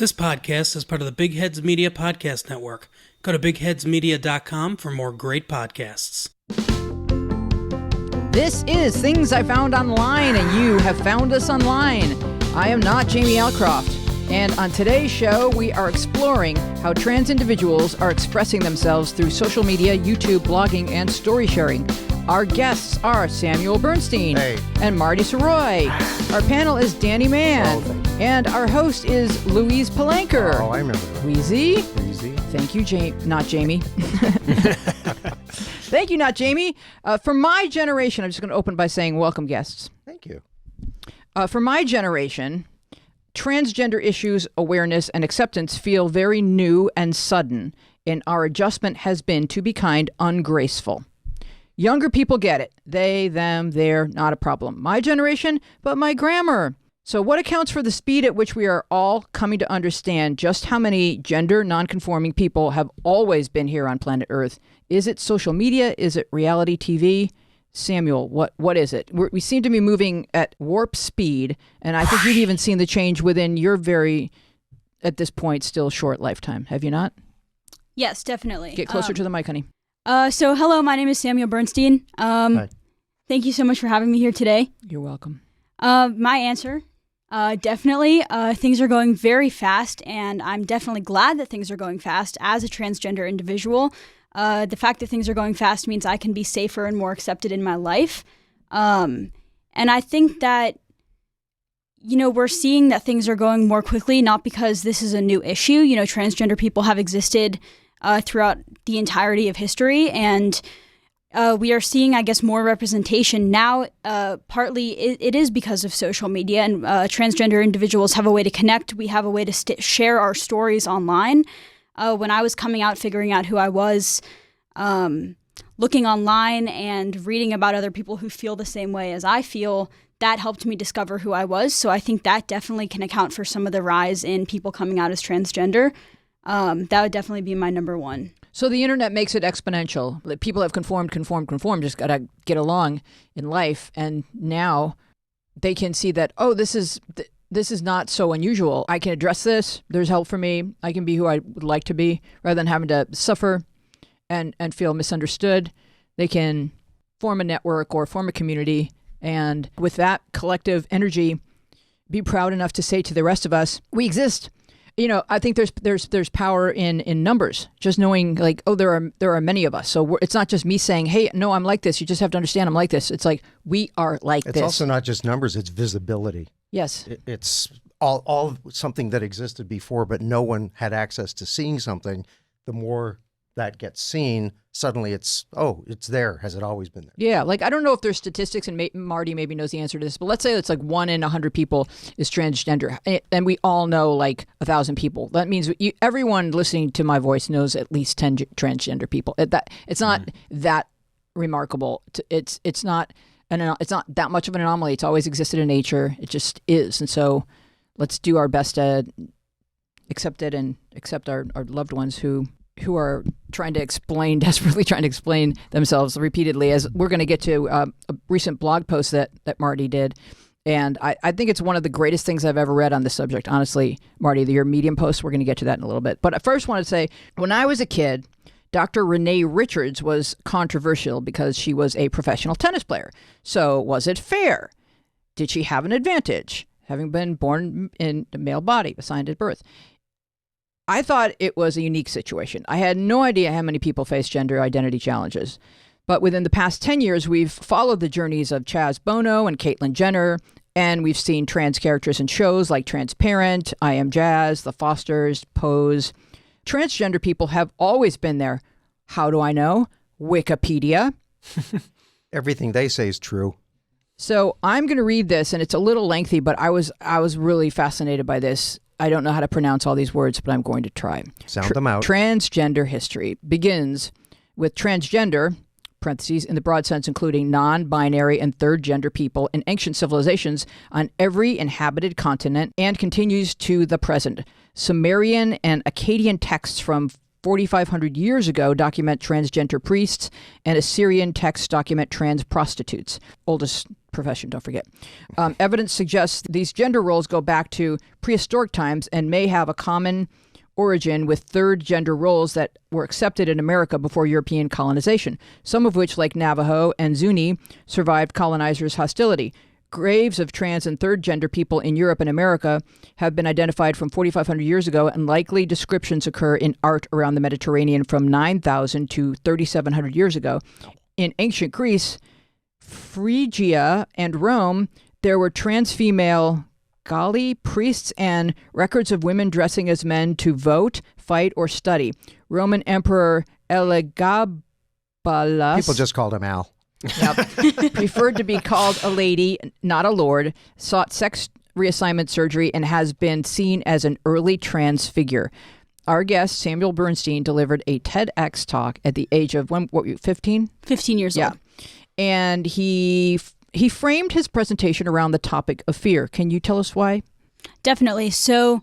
This podcast is part of the Big Heads Media Podcast Network. Go to bigheadsmedia.com for more great podcasts. This is Things I Found Online, and you have found us online. I am not Jamie Alcroft, and on today's show, we are exploring how trans individuals are expressing themselves through social media, YouTube, blogging, and story sharing. Our guests are Samuel Bernstein and Marty Soroy. Our panel is Danny Mann, and our host is Louise Palanker. Oh, I remember. Wheezy. Thank you, not Jamie. Thank you, not Jamie. For my generation, I'm just going to open by saying welcome, guests. Thank you. For my generation, transgender issues, awareness, and acceptance feel very new and sudden, and our adjustment has been, to be kind, ungraceful. Younger people get it. They, them, they're not a problem. My generation, but my grammar. So what accounts for the speed at which we are all coming to understand just how many gender non-conforming people have always been here on planet Earth? Is it social media? Is it reality TV? Samuel, what is it? We seem to be moving at warp speed, and I think you've even seen the change within your very, at this point, still short lifetime. Have you not? Yes, definitely. Get closer to the mic, honey. So hello, my name is Samuel Bernstein. Hi. Thank you so much for having me here today. You're welcome. My answer, definitely, things are going very fast, and I'm definitely glad that things are going fast as a transgender individual. The fact that things are going fast means I can be safer and more accepted in my life. And I think that, we're seeing that things are going more quickly, not because this is a new issue. Transgender people have existed throughout the entirety of history, and we are seeing, I guess, more representation now. Partly it is because of social media, and transgender individuals have a way to connect. We have a way to share our stories online. When I was coming out, figuring out who I was, looking online and reading about other people who feel the same way as I feel, that helped me discover who I was. So I think that definitely can account for some of the rise in people coming out as transgender. That would definitely be my number one. So the internet makes it exponential. Like, people have conformed, just got to get along in life. And now they can see that, this is not so unusual. I can address this. There's help for me. I can be who I would like to be rather than having to suffer and feel misunderstood. They can form a network or form a community. And with that collective energy, be proud enough to say to the rest of us, we exist. I think there's power in numbers. Just knowing, like, there are many of us. So it's not just me saying, hey, no, I'm like this. You just have to understand I'm like this. It's like, we are like this. It's also not just numbers, it's visibility. Yes. It's all something that existed before, but no one had access to seeing something. The more that gets seen, suddenly it's there. Has it always been there? Yeah, like, I don't know if there's statistics, and Marty maybe knows the answer to this, but let's say it's like 1 in 100 people is transgender, and we all know like 1,000 people. That means everyone listening to my voice knows at least 10 transgender people. It's not that remarkable. It's not that much of an anomaly. It's always existed in nature. It just is. And so let's do our best to accept it and accept our loved ones who are desperately trying to explain themselves repeatedly, as we're going to get to a recent blog post that Marty did. And I think it's one of the greatest things I've ever read on this subject. Honestly, Marty, your Medium post, we're going to get to that in a little bit. But I first want to say, when I was a kid, Dr. Renee Richards was controversial because she was a professional tennis player. So was it fair? Did she have an advantage, having been born in a male body, assigned at birth? I thought it was a unique situation. I had no idea how many people face gender identity challenges. But within the past 10 years, we've followed the journeys of Chaz Bono and Caitlyn Jenner, and we've seen trans characters in shows like Transparent, I Am Jazz, The Fosters, Pose. Transgender people have always been there. How do I know? Wikipedia. Everything they say is true. So I'm going to read this, and it's a little lengthy, but I was really fascinated by this. I don't know how to pronounce all these words, but I'm going to try. Sound them out. Transgender history begins with transgender, parentheses, in the broad sense including non-binary and third gender people in ancient civilizations on every inhabited continent, and continues to the present. Sumerian and Akkadian texts from 4,500 years ago document transgender priests, and Assyrian texts document trans prostitutes. Oldest profession, don't forget. Evidence suggests these gender roles go back to prehistoric times and may have a common origin with third gender roles that were accepted in America before European colonization, some of which, like Navajo and Zuni, survived colonizers' hostility. Graves of trans and third gender people in Europe and America have been identified from 4,500 years ago, and likely descriptions occur in art around the Mediterranean from 9,000 to 3,700 years ago. In ancient Greece, Phrygia, and Rome, there were trans female Galli priests and records of women dressing as men to vote, fight, or study. Roman Emperor Elagabalus, People just called him Al. preferred to be called a lady, not a lord, sought sex reassignment surgery, and has been seen as an early trans figure. Our guest, Samuel Bernstein, delivered a TEDx talk at the age of, 15? 15 years old. And he framed his presentation around the topic of fear. Can you tell us why? Definitely. So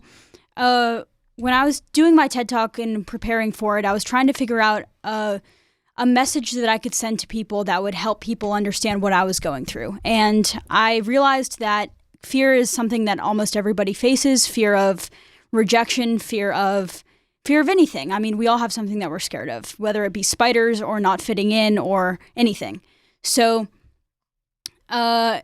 when I was doing my TED Talk and preparing for it, I was trying to figure out a message that I could send to people that would help people understand what I was going through. And I realized that fear is something that almost everybody faces: fear of rejection, fear of anything. I mean, we all have something that we're scared of, whether it be spiders or not fitting in or anything. So I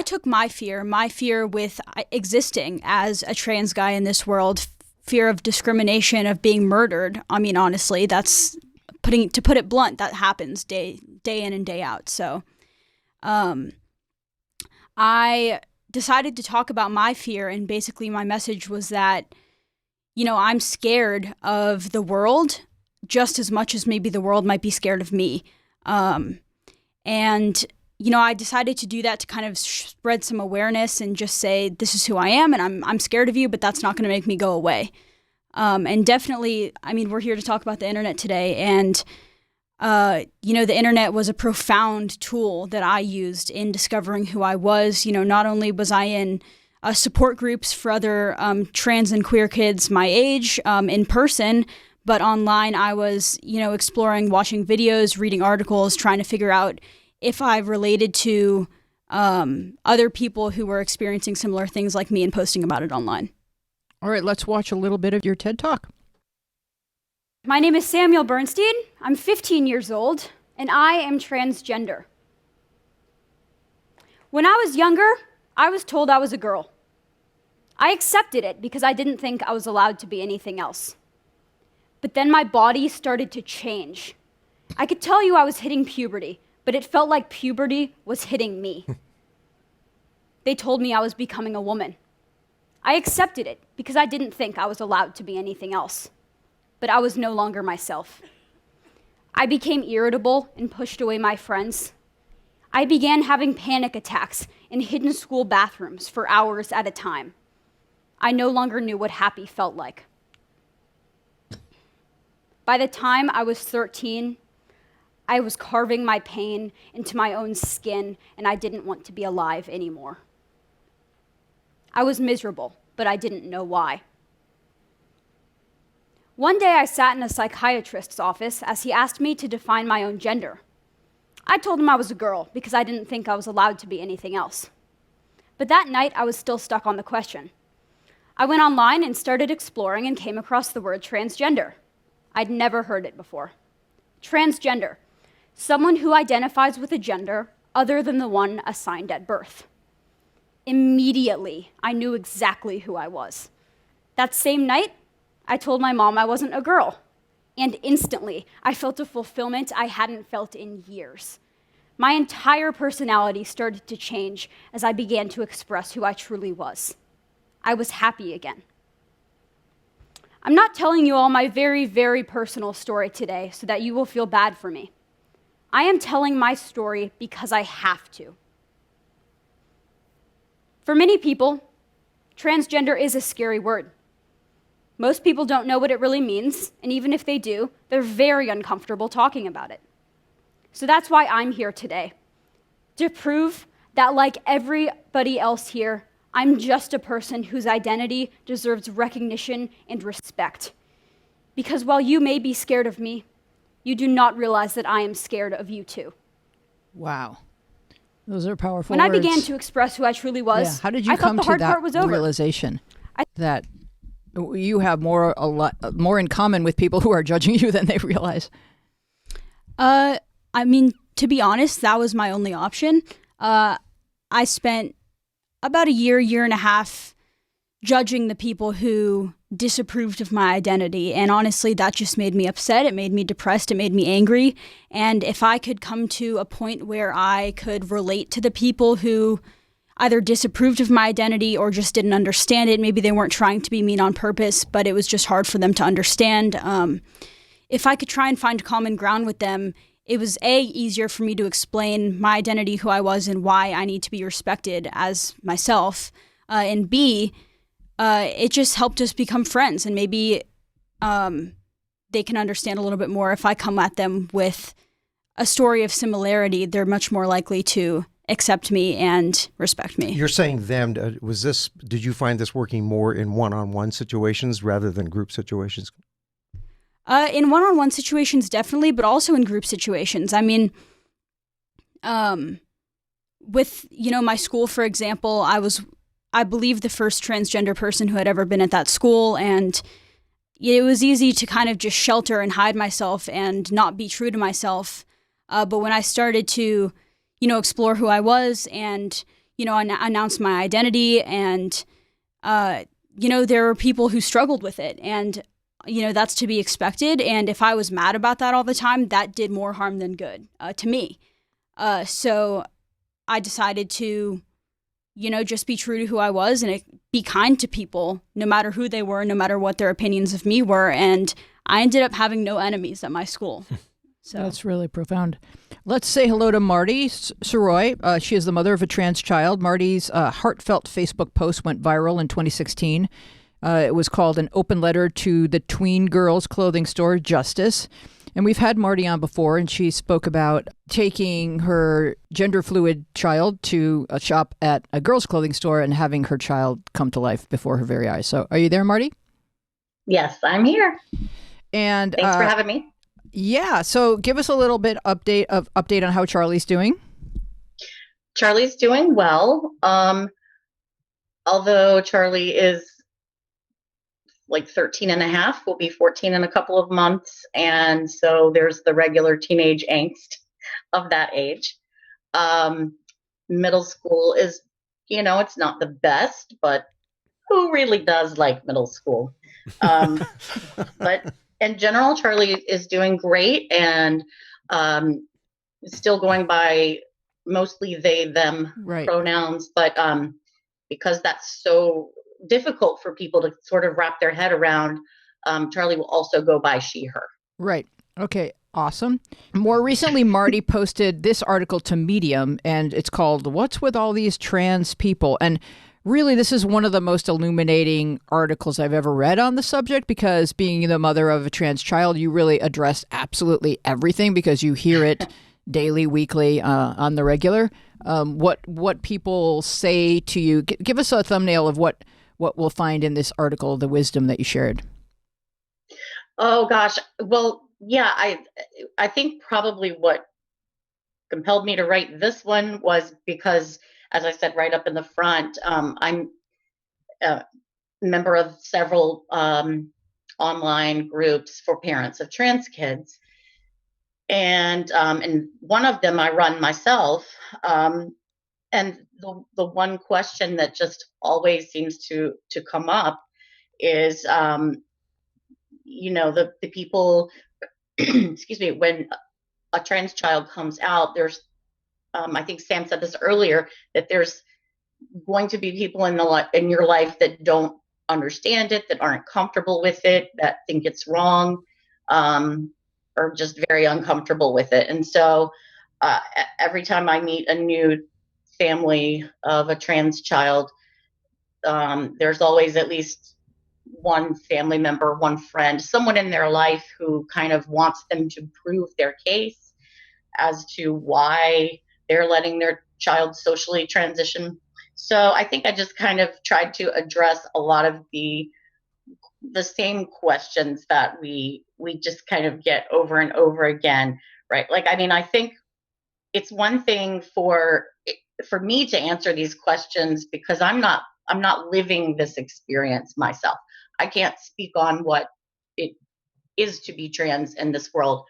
took my fear with existing as a trans guy in this world, fear of discrimination, of being murdered. I mean, honestly, that's to put it blunt, that happens day in and day out. So I decided to talk about my fear, and basically my message was that, I'm scared of the world just as much as maybe the world might be scared of me. And I decided to do that to kind of spread some awareness and just say, this is who I am, and I'm scared of you, but that's not going to make me go away. And definitely, I mean, we're here to talk about the internet today, and the internet was a profound tool that I used in discovering who I was. Not only was I in support groups for other trans and queer kids my age in person, but online I was, exploring, watching videos, reading articles, trying to figure out if I related to other people who were experiencing similar things like me and posting about it online. All right, let's watch a little bit of your TED Talk. My name is Samuel Bernstein. I'm 15 years old, and I am transgender. When I was younger, I was told I was a girl. I accepted it because I didn't think I was allowed to be anything else. But then my body started to change. I could tell you I was hitting puberty, but it felt like puberty was hitting me. They told me I was becoming a woman. I accepted it because I didn't think I was allowed to be anything else. But I was no longer myself. I became irritable and pushed away my friends. I began having panic attacks in hidden school bathrooms for hours at a time. I no longer knew what happy felt like. By the time I was 13, I was carving my pain into my own skin, and I didn't want to be alive anymore. I was miserable, but I didn't know why. One day I sat in a psychiatrist's office as he asked me to define my own gender. I told him I was a girl because I didn't think I was allowed to be anything else. But that night I was still stuck on the question. I went online and started exploring and came across the word transgender. I'd never heard it before. Transgender, someone who identifies with a gender other than the one assigned at birth. Immediately, I knew exactly who I was. That same night, I told my mom I wasn't a girl, and instantly, I felt a fulfillment I hadn't felt in years. My entire personality started to change as I began to express who I truly was. I was happy again. I'm not telling you all my very, very personal story today so that you will feel bad for me. I am telling my story because I have to. For many people, transgender is a scary word. Most people don't know what it really means, and even if they do, they're very uncomfortable talking about it. So that's why I'm here today, to prove that like everybody else here, I'm just a person whose identity deserves recognition and respect. Because while you may be scared of me, you do not realize that I am scared of you too. Wow. Those are powerful When I words. began to express who I truly was, Yeah. How did you I come thought the to hard that part was over. realization that you have a lot more in common with people who are judging you than they realize? I mean, to be honest, that was my only option. I spent about a year and a half judging the people who disapproved of my identity. And honestly, that just made me upset. It made me depressed. It made me angry. And if I could come to a point where I could relate to the people who either disapproved of my identity or just didn't understand it, maybe they weren't trying to be mean on purpose, but it was just hard for them to understand. If I could try and find common ground with them, it was easier for me to explain my identity, who I was, and why I need to be respected as myself. And B, it just helped us become friends, and maybe they can understand a little bit more. If I come at them with a story of similarity, they're much more likely to accept me and respect me. You're saying them. Did you find this working more in one-on-one situations rather than group situations? In one-on-one situations, definitely, but also in group situations. I mean, with, my school, for example, I believe, the first transgender person who had ever been at that school, and it was easy to kind of just shelter and hide myself and not be true to myself. But when I started to, explore who I was and, announce my identity, and, there were people who struggled with it, and that's to be expected. And if I was mad about that all the time, that did more harm than good to me. So I decided to, just be true to who I was and be kind to people, no matter who they were, no matter what their opinions of me were. And I ended up having no enemies at my school. So that's really profound. Let's say hello to Marty Soroy. She is the mother of a trans child. Marty's heartfelt Facebook post went viral in 2016. It was called An Open Letter to the Tween Girls Clothing Store Justice. And we've had Marty on before, and she spoke about taking her gender fluid child to a shop at a girls' clothing store and having her child come to life before her very eyes. So are you there, Marty? Yes, I'm here. And thanks for having me. Yeah. So give us a little bit update on how Charlie's doing. Charlie's doing well. Although Charlie is like 13 and a half, will be 14 in a couple of months. And so there's the regular teenage angst of that age. Middle school is, it's not the best, but who really does like middle school? But in general, Charlie is doing great, and still going by mostly they, them pronouns. But because that's so difficult for people to sort of wrap their head around, Charlie will also go by she, her. Right. Okay. Awesome. More recently, Marty posted this article to Medium, and it's called "What's with All These Trans People?" And really, this is one of the most illuminating articles I've ever read on the subject, because being the mother of a trans child, you really address absolutely everything, because you hear it daily, weekly, on the regular. What people say to you. Give us a thumbnail of what we'll find in this article, the wisdom that you shared. Oh, gosh. Well, yeah, I think probably what compelled me to write this one was because, as I said right up in the front, I'm a member of several online groups for parents of trans kids. And one of them I run myself. And the one question that just always seems to come up is, the people, excuse me, when a trans child comes out, there's, I think Sam said this earlier, that there's going to be people in your life that don't understand it, that aren't comfortable with it, that think it's wrong, or just very uncomfortable with it. And so every time I meet a new family of a trans child, there's always at least one family member, one friend, someone in their life who kind of wants them to prove their case as to why they're letting their child socially transition. So I think I just kind of tried to address a lot of the same questions that we just kind of get over and over again, right? Like, I mean, I think it's one thing for for me to answer these questions, because I'm not living this experience myself. I can't speak on what it is to be trans in this world.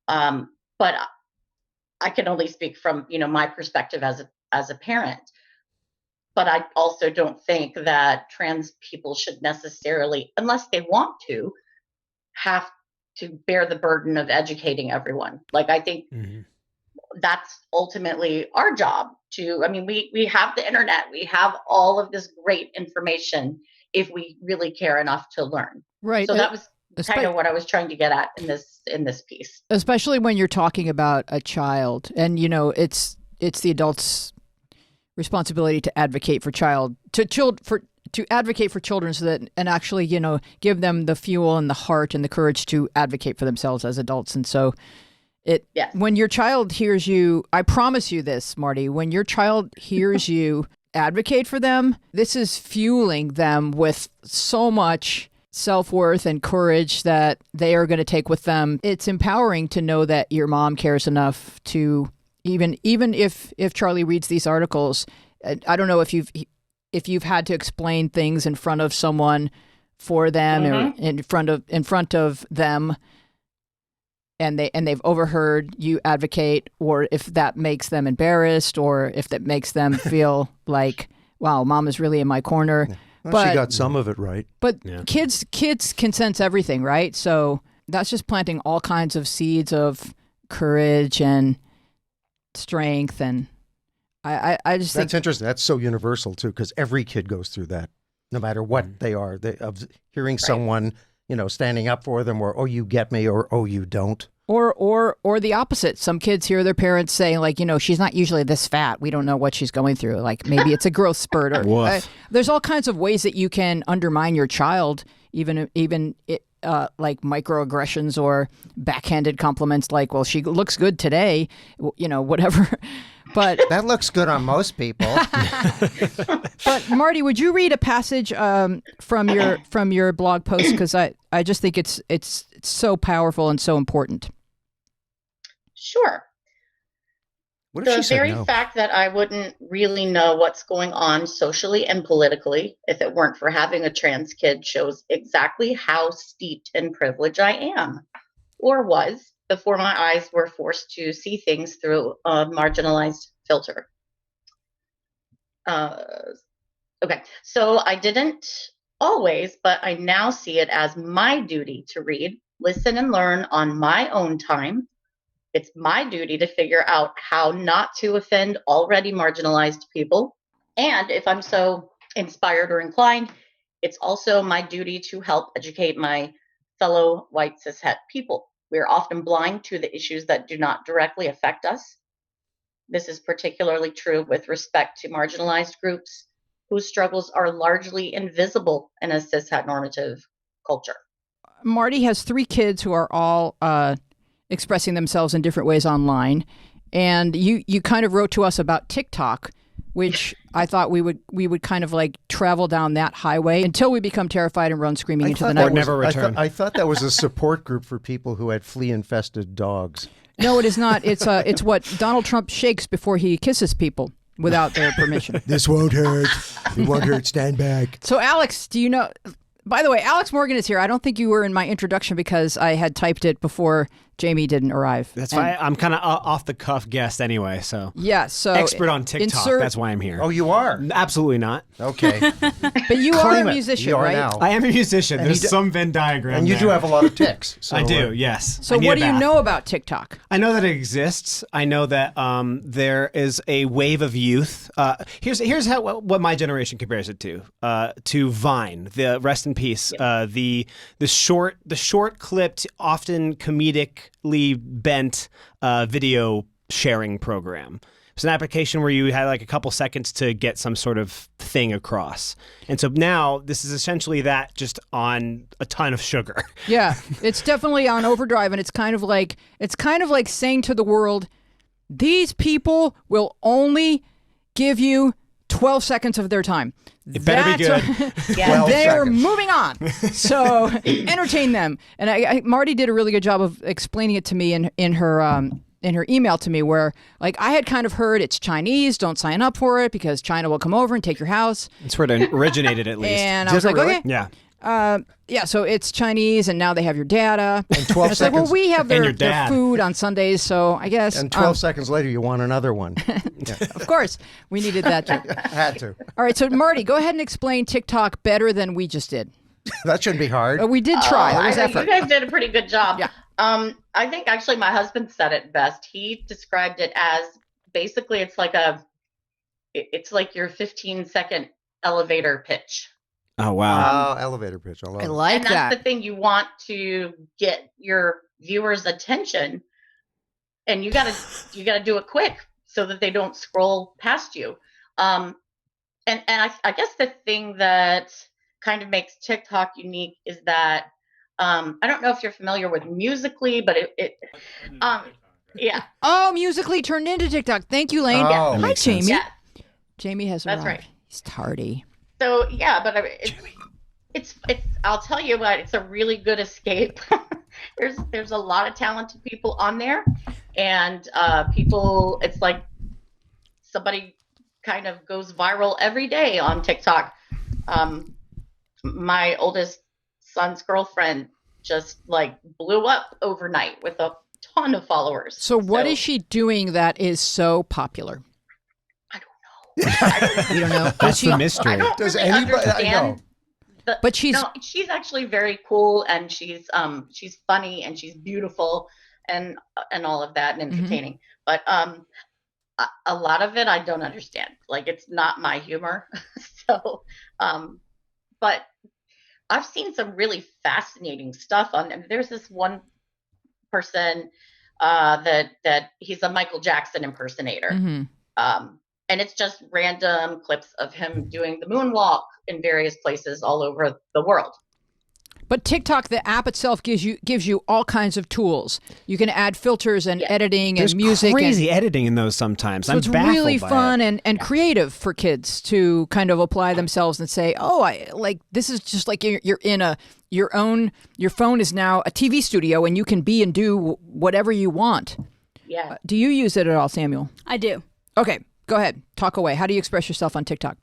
But I can only speak from, my perspective as a parent. But I also don't think that trans people should necessarily, unless they want to, have to bear the burden of educating everyone. Like, I think that's ultimately our job we have the internet, we have all of this great information if we really care enough to learn. Right. So that was kind of what I was trying to get at in this piece. Especially when you're talking about a child, and it's the adult's responsibility to advocate for to advocate for children, so that, and actually, give them the fuel and the heart and the courage to advocate for themselves as adults. And so when your child hears you, I promise you this, Marty, when your child hears you advocate for them, this is fueling them with so much self-worth and courage that they are going to take with them. It's empowering to know that your mom cares enough to, even if Charlie reads these articles, I don't know if you've had to explain things in front of someone for them or in front of them, and they've overheard you advocate, or if that makes them embarrassed, or if that makes them feel like, wow, mom is really in my corner. Well, she got some of it right. But kids can sense everything, right? So that's just planting all kinds of seeds of courage and strength. And I just think that's interesting. That's so universal too, because every kid goes through that, no matter what they are. Of hearing someone, standing up for them, or, oh, you get me, or, oh, you don't. Or the opposite. Some kids hear their parents saying, like, she's not usually this fat. We don't know what she's going through. Like, maybe it's a growth spurt. Or there's all kinds of ways that you can undermine your child, even like microaggressions or backhanded compliments, like, well, she looks good today, whatever. But that looks good on most people. But Marty, would you read a passage from your blog post? Because I just think it's so powerful and so important. Sure. What if The she said very no? fact that I wouldn't really know what's going on socially and politically if it weren't for having a trans kid shows exactly how steeped in privilege I am, or was, before my eyes were forced to see things through a marginalized filter. Okay, so I didn't always, but I now see it as my duty to read, listen, and learn on my own time. It's my duty to figure out how not to offend already marginalized people. And if I'm so inspired or inclined, it's also my duty to help educate my fellow white cishet people. We are often blind to the issues that do not directly affect us. This is particularly true with respect to marginalized groups whose struggles are largely invisible in a cishet normative culture. Marty has 3 kids who are all expressing themselves in different ways online. And you kind of wrote to us about TikTok, which I thought we would kind of like travel down that highway until we become terrified and run screaming into the night. Or never return. I thought that was a support group for people who had flea-infested dogs. No, it is not. It's what Donald Trump shakes before he kisses people without their permission. This won't hurt. It won't hurt. Stand back. So, Alex, do you know... By the way, Alex Morgan is here. I don't think you were in my introduction because I had typed it before Jamie didn't arrive. That's why I'm kind of off the cuff guest anyway. So yeah, so expert on TikTok. That's why I'm here. Oh, you are? Absolutely not. Okay. But you are a musician, right? Now. I am a musician. There's some Venn diagram. And you there. do have a lot of tics. So I do. Yes. So what do you know about TikTok? I know that it exists. I know that there is a wave of youth. Here's what my generation compares it to Vine. The rest in peace. The short clipped, often comedically bent video sharing program. It's an application where you had like a couple seconds to get some sort of thing across. And so now this is essentially that, just on a ton of sugar. Yeah, it's definitely on overdrive, and it's kind of like saying to the world, these people will only give you 12 seconds of their time. It better be good. They're moving on. So entertain them. And Marty did a really good job of explaining it to me in her in her email to me where like I had kind of heard it's Chinese, don't sign up for it because China will come over and take your house. That's where it originated, at least. And I Did was it like, really? okay. Yeah. Yeah, so it's Chinese, and now they have your data. And 12 It's like, well, seconds. we have And your their dad. food on Sundays, so I guess. And 12 seconds later, you want another one. Of course, we needed that. Had to. All right, so Marty, go ahead and explain TikTok better than we just did. That shouldn't be hard. We did try. It I was think effort. you guys did a pretty good job. Yeah. I think actually my husband said it best. He described it as basically it's like your 15-second elevator pitch. Oh, wow. Elevator pitch. I love I it. like And that's that. the thing, you want to get your viewers' attention, and you gotta do it quick so that they don't scroll past you. And I guess the thing that kind of makes TikTok unique is that I don't know if you're familiar with Musical.ly, but yeah. Oh, Musically turned into TikTok. Thank you, Lane. Oh, Hi, makes sense. Jamie. Yeah. Jamie has That's arrived. right. He's tardy. So yeah, but it's I'll tell you what, it's a really good escape. There's a lot of talented people on there, and people, it's like somebody kind of goes viral every day on TikTok. My oldest son's girlfriend just like blew up overnight with a ton of followers. So what is she doing that is so popular? You don't know? That's the I mystery. don't Does really anybody- I understand. But she's She's actually very cool, and she's funny, and she's beautiful, and all of that, and entertaining. But a lot of it I don't understand. Like, it's not my humor. So but I've seen some really fascinating stuff on them. There's this one person that he's a Michael Jackson impersonator. Mhm. And it's just random clips of him doing the moonwalk in various places all over the world. But TikTok, the app itself gives you all kinds of tools. You can add filters and editing There's and music. crazy editing in those sometimes. So I'm it's baffled really by fun it. and creative for kids to kind of apply themselves and say, "Oh, I like this is just like you're in your phone is now a TV studio and you can be and do whatever you want." Yeah. Do you use it at all, Samuel? I do. Okay, go ahead. Talk away. How do you express yourself on TikTok?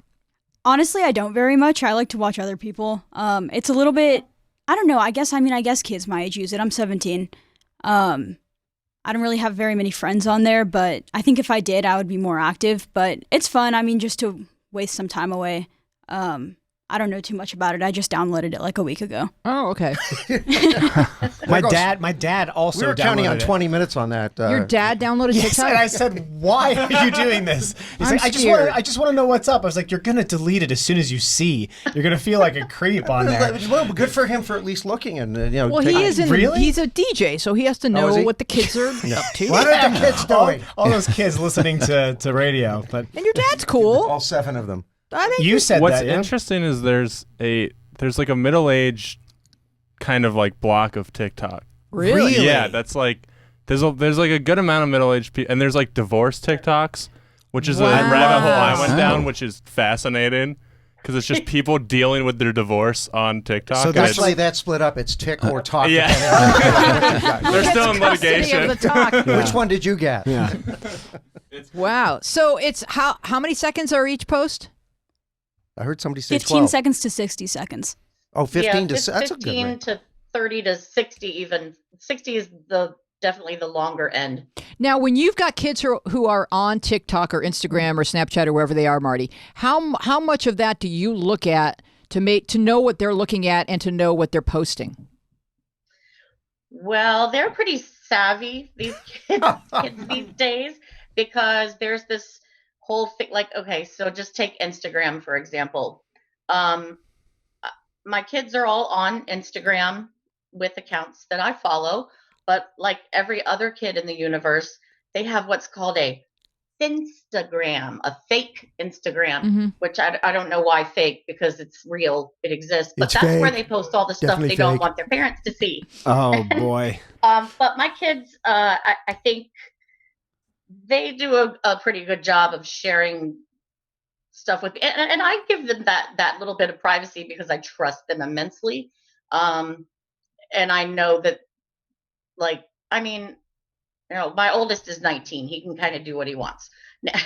Honestly, I don't very much. I like to watch other people. It's a little bit, I don't know. I guess kids my age use it. I'm 17. I don't really have very many friends on there, but I think if I did, I would be more active. But it's fun. I mean, just to waste some time away. I don't know too much about it. I just downloaded it like a week ago. Oh, okay. My dad also We were counting on downloaded it. 20 minutes on that. Your dad downloaded Yes, TikTok? and I said, "Why are you doing this?" He's I'm like, scared. I just want to know what's up." I was like, "You're gonna delete it as soon as you see. You're gonna feel like a creep on there." Well, good for him for at least looking and Well, taking- he is Really? he's a DJ, so he has to know is he? what the kids are up to. What are the kids doing? all those kids listening to radio, but And your dad's cool. All 7 of them. I think you said What's that. yeah? interesting is there's like a middle-aged kind of like block of TikTok. Really? Yeah, that's like there's like a good amount of middle-aged people, and there's like divorce TikToks, which is Wow. a rabbit hole I went Wow. down, which is fascinating because it's just people dealing with their divorce on TikTok. So and that's it's- Actually, that split up. It's tick or talk. Yeah. depending on- they're still in custody litigation. of the talk. Which one did you get? Yeah. Wow. So it's how many seconds are each post? I heard somebody say 15 12. seconds to 60 seconds. Oh, 15 to it's that's a good 15 range. to 30 to 60 even. 60 is definitely the longer end. Now, when you've got kids who are on TikTok or Instagram or Snapchat or wherever they are, Marty, how much of that do you look at to know what they're looking at and to know what they're posting? Well, they're pretty savvy, these kids these days, because there's this whole thing. Like, okay, so just take Instagram, for example. My kids are all on Instagram with accounts that I follow, but like every other kid in the universe, they have what's called a Instagram, a fake Instagram, Mhm. which I don't know why fake, because it's real, it exists, but It's that's where fake. they post all the stuff Definitely they don't fake. want their parents to see. Oh boy. But my kids, I think they do a pretty good job of sharing stuff with me, and I give them that little bit of privacy because I trust them immensely, and I know that, like, I mean, my oldest is 19. He can kind of do what he wants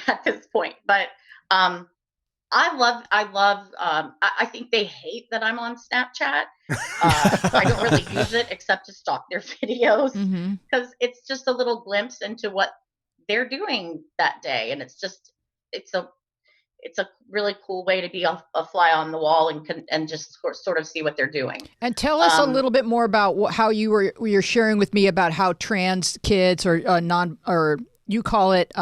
at this point. But I think they hate that I'm on Snapchat. I don't really use it except to stalk their videos because it's just a little glimpse into what they're doing that day. And it's a really cool way to be a fly on the wall and just sort of see what they're doing. And tell us a little bit more about how you're sharing with me about how trans kids or you call it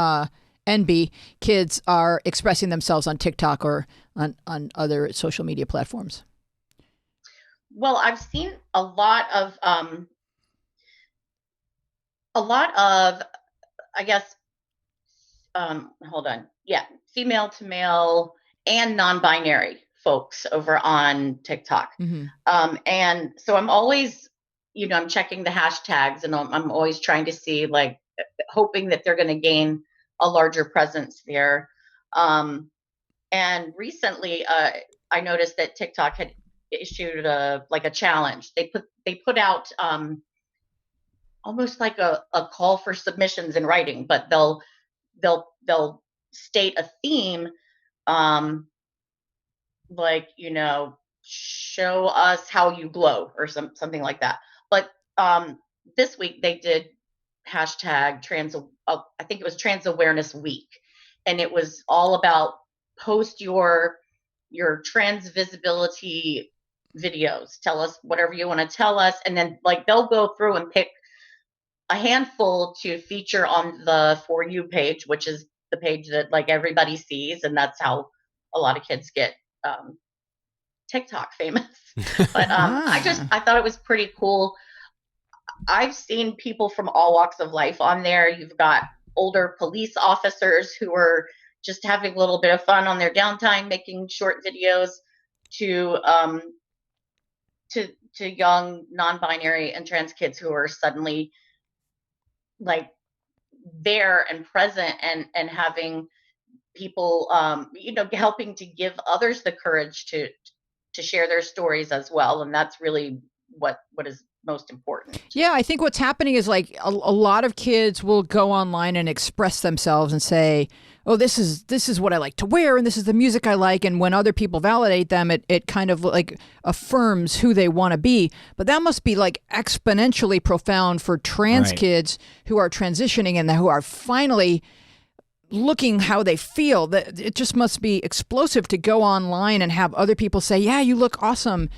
NB kids are expressing themselves on TikTok or on other social media platforms. Well, I've seen a lot of, I guess, female to male and non-binary folks over on TikTok. And so I'm always, I'm checking the hashtags and I'm always trying to see, like, hoping that they're going to gain a larger presence there. And recently, I noticed that TikTok had issued a challenge. They put out almost like a call for submissions in writing, but they'll state a theme, show us how you glow or something like that. But this week they did hashtag I think it was Trans Awareness Week, and it was all about post your trans visibility videos. Tell us whatever you want to tell us, and then they'll go through and pick a handful to feature on the For You page, which is the page that everybody sees, and that's how a lot of kids get TikTok famous. But I thought it was pretty cool. I've seen people from all walks of life on there. You've got older police officers who are just having a little bit of fun on their downtime, making short videos, to young non-binary and trans kids who are suddenly there and present and having people, helping to give others the courage to share their stories as well. And that's really what is most important. Yeah, I think what's happening is a lot of kids will go online and express themselves and say, oh, this is what I like to wear and this is the music I like. And when other people validate them, it kind of affirms who they want to be. But that must be exponentially profound for trans kids who are transitioning and who are finally looking how they feel. That it just must be explosive to go online and have other people say, yeah, you look awesome.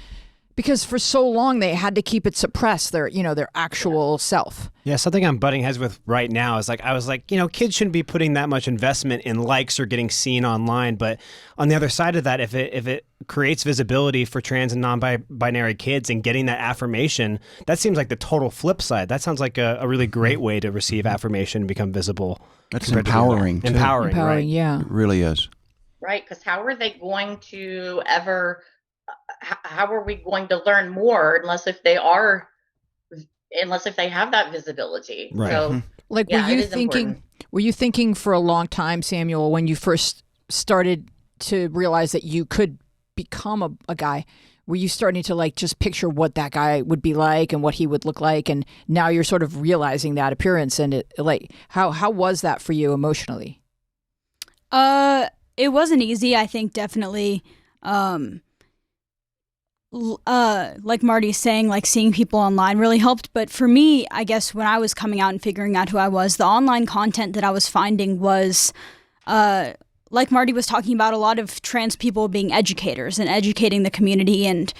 Because for so long they had to keep it suppressed, their actual self. Yeah, something I'm butting heads with right now is I was kids shouldn't be putting that much investment in likes or getting seen online. But on the other side of that, if it creates visibility for trans and non-binary kids and getting that affirmation, that seems like the total flip side. That sounds like a really great way to receive affirmation and become visible. That's empowering, too. Empowering, right? Yeah. It really is. Right, because how are they going to ever... How are we going to learn more unless if they have that visibility? Right. So, were you thinking for a long time, Samuel, when you first started to realize that you could become a guy, were you starting to just picture what that guy would be like and what he would look like? And now you're sort of realizing that appearance, and how was that for you emotionally? It wasn't easy. I think definitely, like Marty's saying, seeing people online really helped. But for me, I guess when I was coming out and figuring out who I was, the online content that I was finding was, like Marty was talking about, a lot of trans people being educators and educating the community. And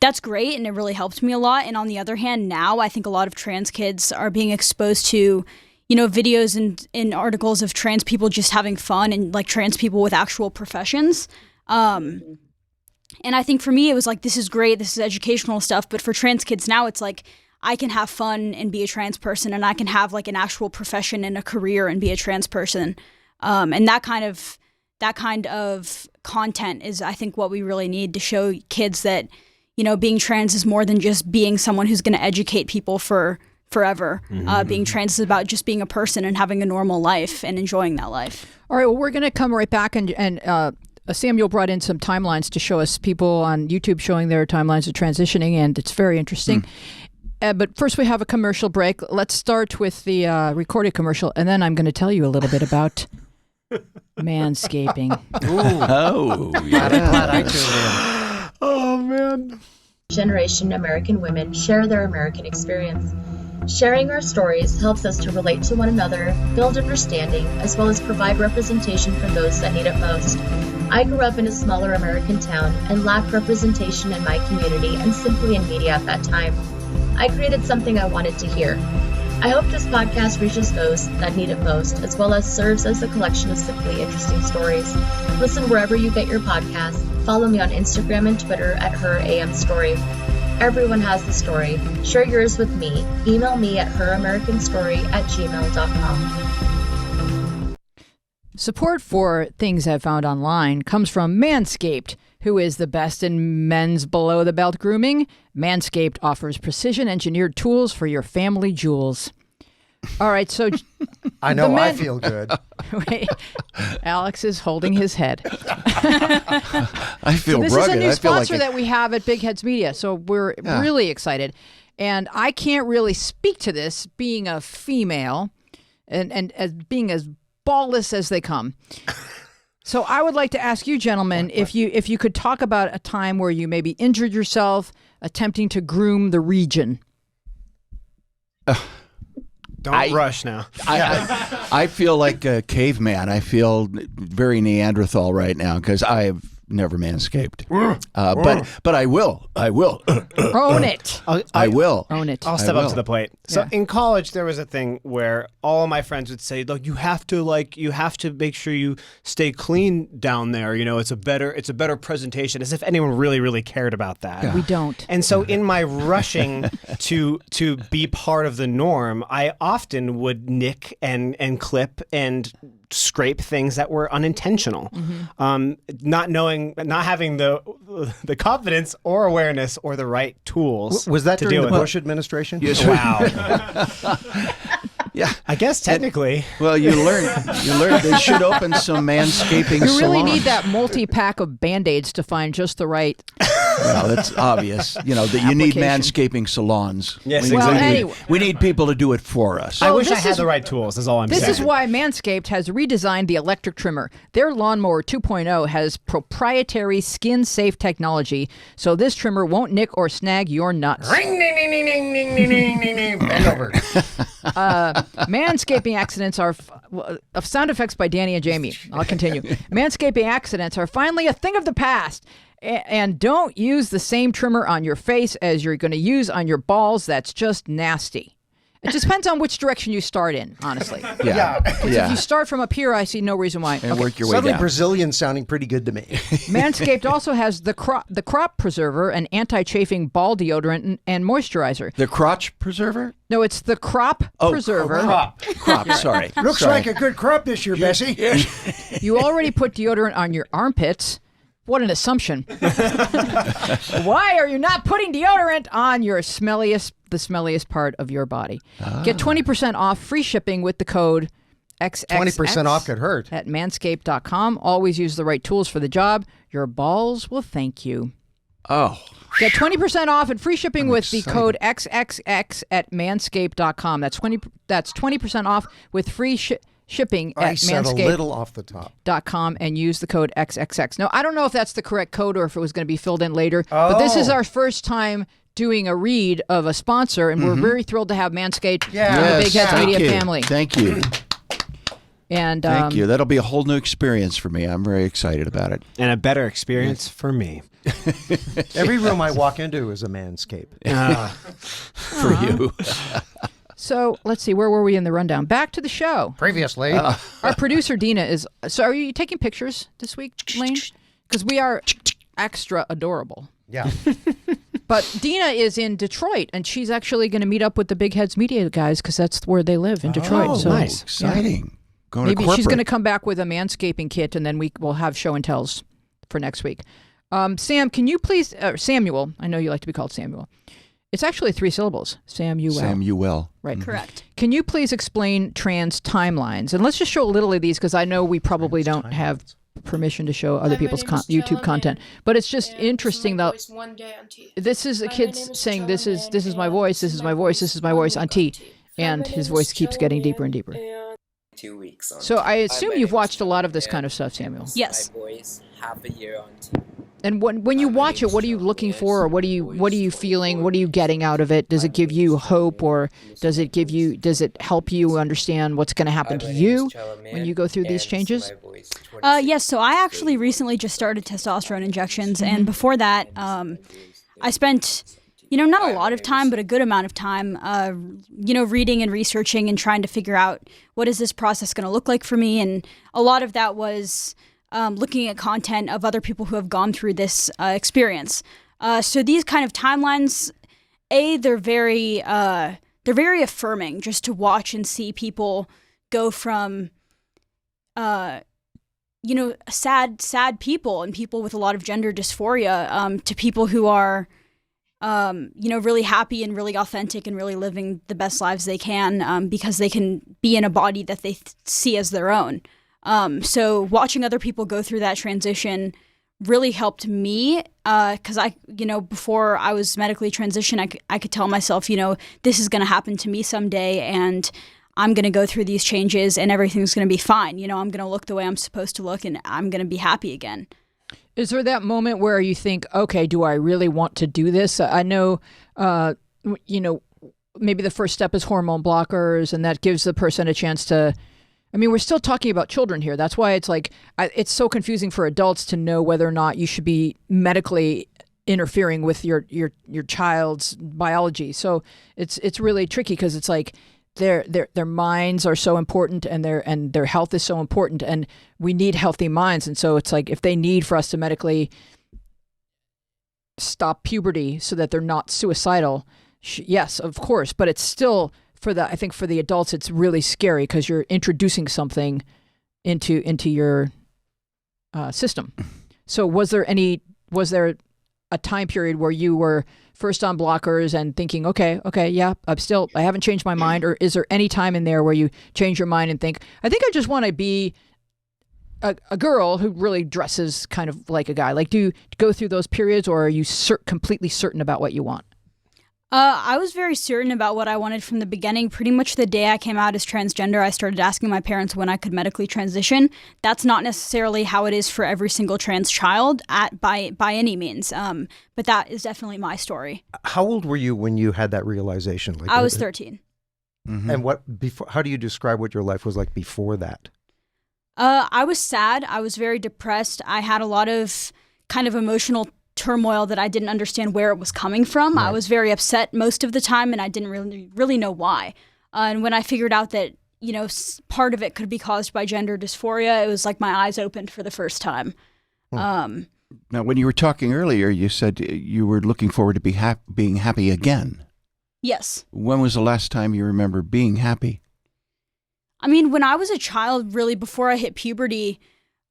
that's great. And it really helped me a lot. And on the other hand, now I think a lot of trans kids are being exposed to, videos and articles of trans people just having fun and trans people with actual professions. And I think for me, it was this is great. This is educational stuff. But for trans kids now, it's I can have fun and be a trans person, and I can have an actual profession and a career and be a trans person. And that kind of content is, I think, what we really need to show kids that, being trans is more than just being someone who's going to educate people for forever. Being trans is about just being a person and having a normal life and enjoying that life. All right. Well, we're going to come right back and Samuel brought in some timelines to show us people on YouTube showing their timelines of transitioning, and it's very interesting. But first we have a commercial break. Let's start with the recorded commercial, and then I'm going to tell you a little bit about manscaping. Oh, yeah. Glad I tuned in. Oh, man. Generation American women share their American experience. Sharing our stories helps us to relate to one another, build understanding, as well as provide representation for those that need it most. I grew up in a smaller American town and lacked representation in my community and simply in media at that time. I created something I wanted to hear. I hope this podcast reaches those that need it most, as well as serves as a collection of simply interesting stories. Listen wherever you get your podcasts. Follow me on Instagram and Twitter at HerAMStory. Everyone has the story. Share yours with me. Email me at heramericanstory@gmail.com. Support for things I've found online comes from Manscaped, who is the best in men's below-the-belt grooming. Manscaped offers precision-engineered tools for your family jewels. All right, so... I know I feel good. Wait, Alex is holding his head. I feel This rugged. is a new I feel like sponsor that we have at Big Heads Media, so we're really excited. And I can't really speak to this being a female and as being as ballless as they come. So I would like to ask you, gentlemen, if you could talk about a time where you maybe injured yourself attempting to groom the region. Don't rush now. I feel like a caveman. I feel very Neanderthal right now because I have never manscaped. But I will. Own it. I will. Own it. I'll step up will. to the plate. So Yeah. in college, there was a thing where all of my friends would say, "Look, you have to make sure you stay clean down there. You know, it's a better presentation." As if anyone really, really cared about that. We don't. And so, in my rushing to be part of the norm, I often would nick and clip and scrape things that were unintentional, not having the confidence or awareness or the right tools. Was that to during deal the with Bush administration? Yes. Wow. Yeah. I guess technically. Well, you learn they should open some manscaping salons. You really need that multi-pack of Band-Aids to find just the right... Well, that's obvious. You know, that you need Application. manscaping salons. Yes, Well, exactly. anyway. We need people to do it for us. I wish I this had is- the right tools, is all I'm This saying. is why Manscaped has redesigned the electric trimmer. Their Lawnmower 2.0 has proprietary skin-safe technology, so this trimmer won't nick or snag your nuts. Ring, ding, ding, ding, ding, ding, ding, ding, ding, ding. Bend over. Manscaping accidents are of sound effects by Danny and Jamie. I'll continue. Manscaping accidents are finally a thing of the past. And don't use the same trimmer on your face as you're going to use on your balls. That's just nasty. It just depends on which direction you start in, honestly. Yeah. If you start from up here, I see no reason why. And work your way Suddenly down. Brazilian sounding pretty good to me. Manscaped also has the crop preserver, an anti-chafing ball deodorant and moisturizer. The crotch preserver? No, it's the crop preserver. Crop, sorry. Looks Sorry. like a good crop this year, Bessie. You already put deodorant on your armpits. What an assumption. Why are you not putting deodorant on your the smelliest part of your body? Get 20% off free shipping with the code XXX. 20% off could hurt. At manscaped.com. Always use the right tools for the job. Your balls will thank you. Oh. Get 20% off and free shipping with the code XXX at manscaped.com. That's 20% off with free shipping I at said a little off the top. manscaped.com and use the code XXX. Now, I don't know if that's the correct code or if it was going to be filled in later, but this is our first time doing a read of a sponsor, and we're very thrilled to have Manscaped in the Big Heads Thank Media you. family. Thank you. And Thank you. That'll be a whole new experience for me. I'm very excited about it. And a better experience for me. Every room I walk into is a manscape. For you. So let's see, where were we in the rundown? Back to the show. Previously. Our producer, Dina, is... So are you taking pictures this week, Lane? Because we are extra adorable. Yeah. But Dina is in Detroit, and she's actually going to meet up with the Big Heads Media guys because that's where they live, in Detroit. Oh, So nice. Exciting. Going maybe to corporate. she's going to come back with a manscaping kit, and then we'll have show and tells for next week. Sam, can you please... Samuel, I know you like to be called Samuel. It's actually 3 syllables. Samuel. Mm-hmm. Right. Correct. Can you please explain trans timelines? And let's just show a little of these because I know we probably don't have permission to show other people's YouTube content. But it's just interesting though. This is a kid saying, "This is my voice. This is my voice. This is my voice on T," and his voice keeps getting deeper and deeper. 2 weeks on. So I assume you've watched a lot of this kind of stuff, Samuel. Yes. My voice, half a year on T. And when you watch it, what are you looking for, or what are you feeling? What are you getting out of it? Does it give you hope, or does it help you understand what's going to happen to you when you go through these changes? Yes. So I actually recently just started testosterone injections, and before that, I spent, not a lot of time, but a good amount of time, reading and researching and trying to figure out what is this process going to look like for me. And a lot of that was looking at content of other people who have gone through this experience. So these kind of timelines, they're very affirming just to watch and see people go from, sad people and people with a lot of gender dysphoria to people who are, really happy and really authentic and really living the best lives they can because they can be in a body that they see as their own. So watching other people go through that transition really helped me because before I was medically transitioned, I could tell myself, this is going to happen to me someday and I'm going to go through these changes and everything's going to be fine. I'm going to look the way I'm supposed to look and I'm going to be happy again. Is there that moment where you think, okay, do I really want to do this? I know, maybe the first step is hormone blockers, and that gives the person a chance to, we're still talking about children here. That's why it's like, it's so confusing for adults to know whether or not you should be medically interfering with your child's biology. So it's really tricky because it's like, their minds are so important and their health is so important, and we need healthy minds. And so it's like, if they need for us to medically stop puberty so that they're not suicidal, yes, of course. But it's still, I think for the adults, it's really scary because you're introducing something into your system. So was there a time period where you were first on blockers and thinking, okay, yeah, I haven't changed my mind? Or is there any time in there where you change your mind and think, I think I just want to be a girl who really dresses kind of like a guy? Like, do you go through those periods, or are you completely certain about what you want? I was very certain about what I wanted from the beginning. Pretty much the day I came out as transgender, I started asking my parents when I could medically transition. That's not necessarily how it is for every single trans child by any means, but that is definitely my story. How old were you when you had that realization? I was 13. Mm-hmm. And how do you describe what your life was like before that? I was sad. I was very depressed. I had a lot of kind of emotional turmoil that I didn't understand where it was coming from. Right. I was very upset most of the time, and I didn't really know why. And when I figured out that, part of it could be caused by gender dysphoria, it was like my eyes opened for the first time. Now, when you were talking earlier, you said you were looking forward to being happy again. Yes. When was the last time you remember being happy? When I was a child, really before I hit puberty,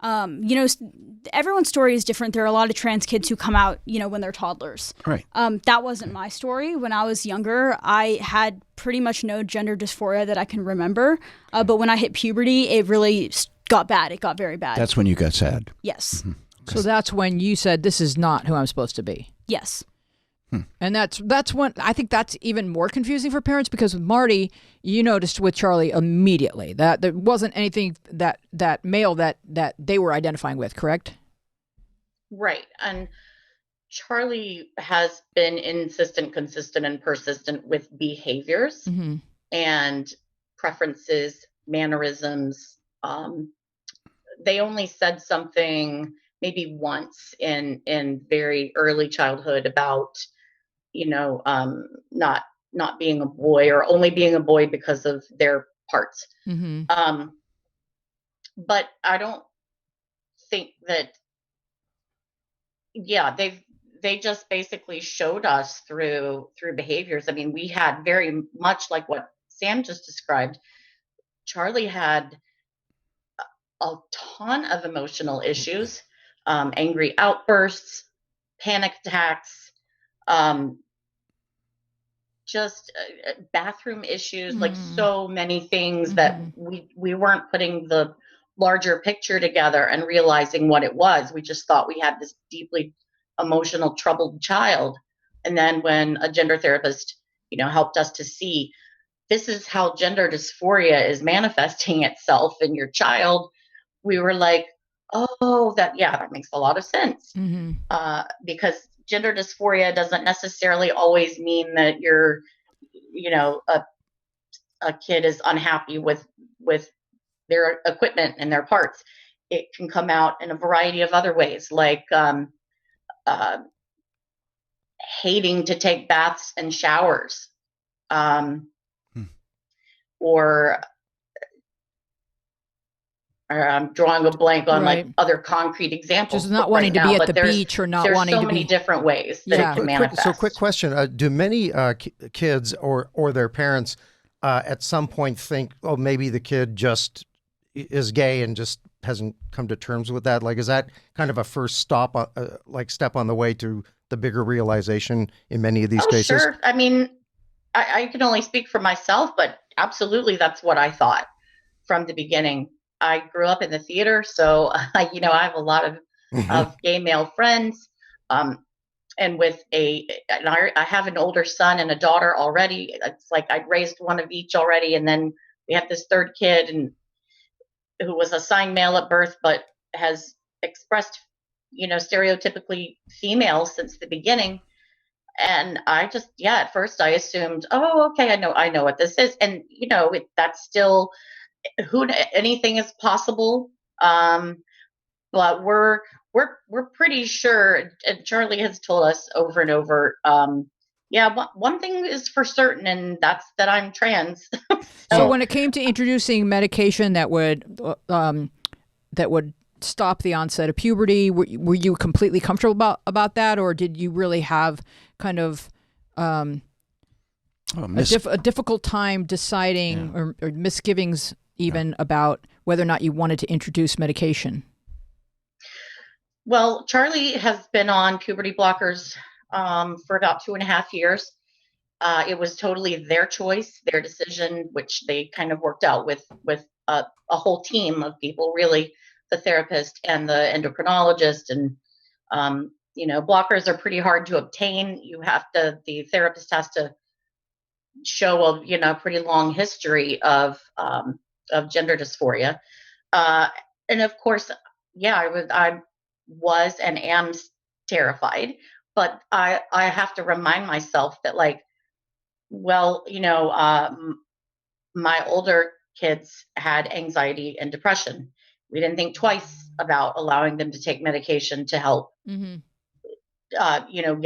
everyone's story is different. There are a lot of trans kids who come out, when they're toddlers. Right. That wasn't my story. When I was younger, I had pretty much no gender dysphoria that I can remember. But when I hit puberty, it really got bad. It got very bad. That's when you got sad. Yes. Mm-hmm. So that's when you said, this is not who I'm supposed to be. Yes. And that's when I think that's even more confusing for parents, because with Marty, you noticed with Charlie immediately that there wasn't anything that male that they were identifying with, correct? Right. And Charlie has been consistent, and persistent with behaviors and preferences, mannerisms. They only said something maybe once in very early childhood about, not being a boy, or only being a boy because of their parts. But I don't think that, they just basically showed us through behaviors. We had very much like what Sam just described. Charlie had a ton of emotional issues, angry outbursts, panic attacks, just bathroom issues, like so many things that we weren't putting the larger picture together and realizing what it was. We just thought we had this deeply emotional, troubled child. And then when a gender therapist, helped us to see this is how gender dysphoria is manifesting itself in your child, we were like, oh, that makes a lot of sense. Mm-hmm. Because gender dysphoria doesn't necessarily always mean that you're, a kid is unhappy with their equipment and their parts. It can come out in a variety of other ways, like hating to take baths and showers, or I'm drawing a blank on like other concrete examples. Just not wanting to be at the beach, or not wanting to be. There's so many different ways that it can manifest. Quick question: do many kids or their parents at some point think, oh, maybe the kid just is gay and just hasn't come to terms with that? Like, is that kind of a first step on the way to the bigger realization in many of these cases? Sure. I mean, I can only speak for myself, but absolutely, that's what I thought from the beginning. I grew up in the theater, so I have a lot of gay male friends, and I have an older son and a daughter already. It's like I'd raised one of each already, and then we have this third kid, and who was assigned male at birth, but has expressed, stereotypically female since the beginning. And I just, at first I assumed, oh, okay, I know what this is, and that's still. Anything is possible, but we're pretty sure, and Charlie has told us over and over, one thing is for certain, and that's that I'm trans. So when it came to introducing medication that would stop the onset of puberty, were you completely comfortable about that, or did you really have kind of a difficult time deciding, or misgivings even about whether or not you wanted to introduce medication? Well, Charlie has been on puberty blockers for about 2.5 years. It was totally their choice, their decision, which they kind of worked out with a whole team of people, really, the therapist and the endocrinologist. And, blockers are pretty hard to obtain. The therapist has to show a pretty long history of gender dysphoria. And of course, I was and am terrified, but I have to remind myself that my older kids had anxiety and depression. We didn't think twice about allowing them to take medication to help, get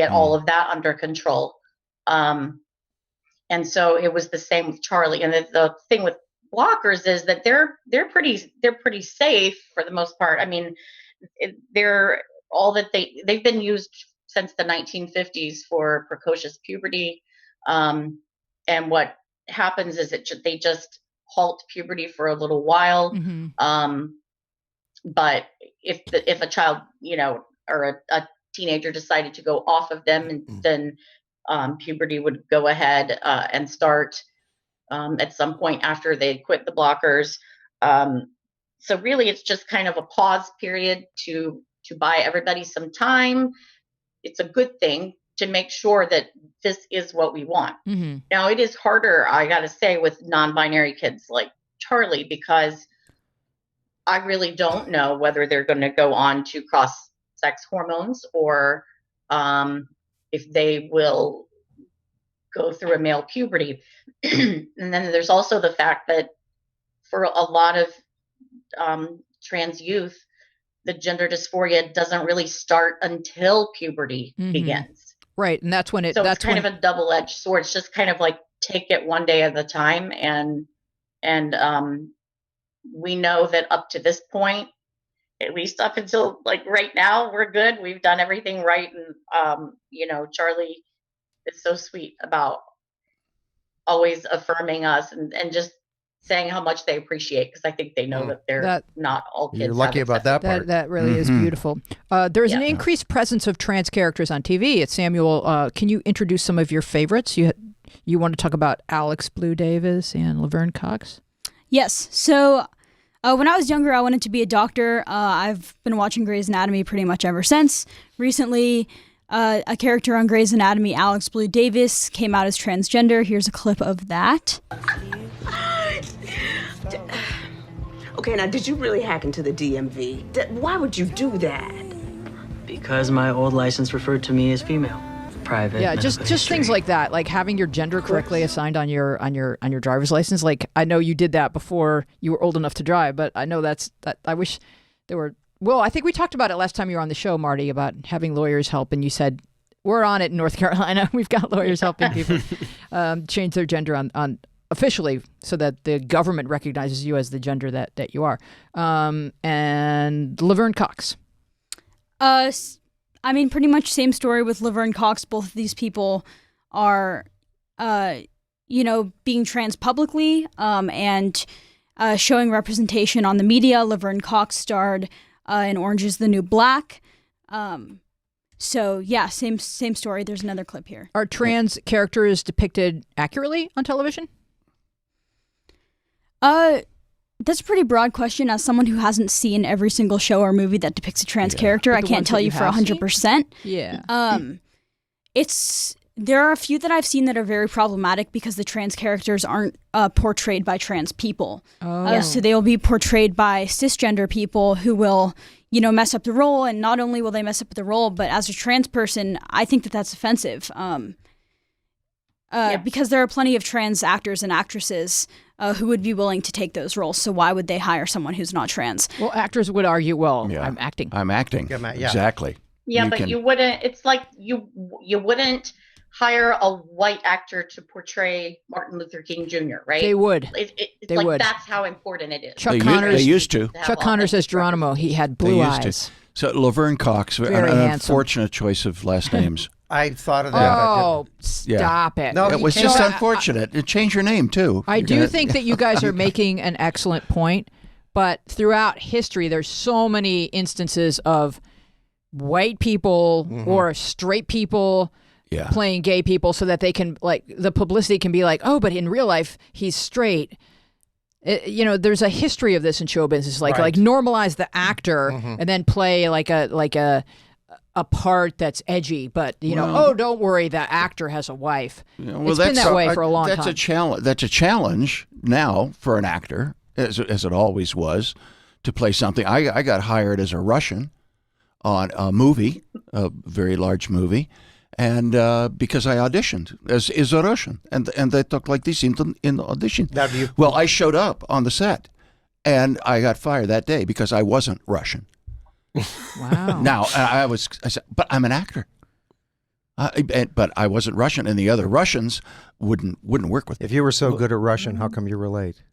all of that under control. And so it was the same with Charlie. And the thing with blockers is that they're pretty safe for the most part. I mean, they've been used since the 1950s for precocious puberty. And what happens is they just halt puberty for a little while. But if a child, or a teenager decided to go off of them, then puberty would go ahead and start at some point after they quit the blockers. So really, it's just kind of a pause period to buy everybody some time. It's a good thing to make sure that this is what we want. Now, it is harder, I got to say, with non-binary kids like Charlie, because I really don't know whether they're going to go on to cross-sex hormones, or if they will go through a male puberty. And then there's also the fact that for a lot of trans youth, the gender dysphoria doesn't really start until puberty begins. Right, and that's when it's kind of a double-edged sword. It's just kind of like take it one day at a time, and we know that up to this point, at least up until right now, we're good. We've done everything right, and Charlie is so sweet about always affirming us and just saying how much they appreciate, because I think they know that they're not all kids. You're lucky about that part. That really is beautiful. There's an increased presence of trans characters on TV. It's Samuel. Can you introduce some of your favorites? You want to talk about Alex Blue Davis and Laverne Cox? Yes. So When I was younger, I wanted to be a doctor. I've been watching Grey's Anatomy pretty much ever since. Recently, a character on Grey's Anatomy, Alex Blue Davis, came out as transgender. Here's a clip of that. Okay, now, did you really hack into the DMV? Why would you do that? Because my old license referred to me as female. Private. Yeah, just things like that, like having your gender correctly assigned on your driver's license. Like, I know you did that before you were old enough to drive, but I know that I wish there were. Well, I think we talked about it last time you were on the show, Marty, about having lawyers help, and you said we're on it in North Carolina. We've got lawyers helping people change their gender on officially, so that the government recognizes you as the gender that you are. And Laverne Cox. I mean, pretty much same story with Laverne Cox. Both of these people are, being trans publicly and showing representation on the media. Laverne Cox starred in Orange is the New Black. So, yeah, same story. There's another clip here. Are trans characters depicted accurately on television? That's a pretty broad question. As someone who hasn't seen every single show or movie that depicts a trans character, I can't tell you for 100%. Yeah. There are a few that I've seen that are very problematic because the trans characters aren't portrayed by trans people. So they will be portrayed by cisgender people who will, mess up the role. And not only will they mess up the role, but as a trans person, I think that that's offensive. Because there are plenty of trans actors and actresses who would be willing to take those roles. So why would they hire someone who's not trans? Well, actors would argue, I'm acting. I'm acting. Yeah. Exactly. Yeah, but you wouldn't. It's like you wouldn't hire a white actor to portray Martin Luther King Jr., right? They would. It's like that's how important it is. Chuck Connors. They used to. Chuck Connors as Geronimo. He had blue eyes. So Laverne Cox, an unfortunate choice of last names. I thought of that. Oh, stop it. No, it was just unfortunate. Change your name, too. I do think that you guys are making an excellent point, but throughout history, there's so many instances of white people or straight people playing gay people so that they can, like, the publicity can be like, oh, but in real life, he's straight. There's a history of this in show business, like normalize the actor and then play like a part that's edgy, but don't worry, the actor has a wife. It's been that way for a long time. That's a challenge now for an actor, as it always was, to play something. I got hired as a Russian on a movie, a very large movie, and because I auditioned as a Russian, and they talk like this in the audition. Well, I showed up on the set, and I got fired that day because I wasn't Russian. Wow. Now I said, but I'm an actor. But I wasn't Russian, and the other Russians wouldn't work with me. If you were so good at Russian, how come you were late?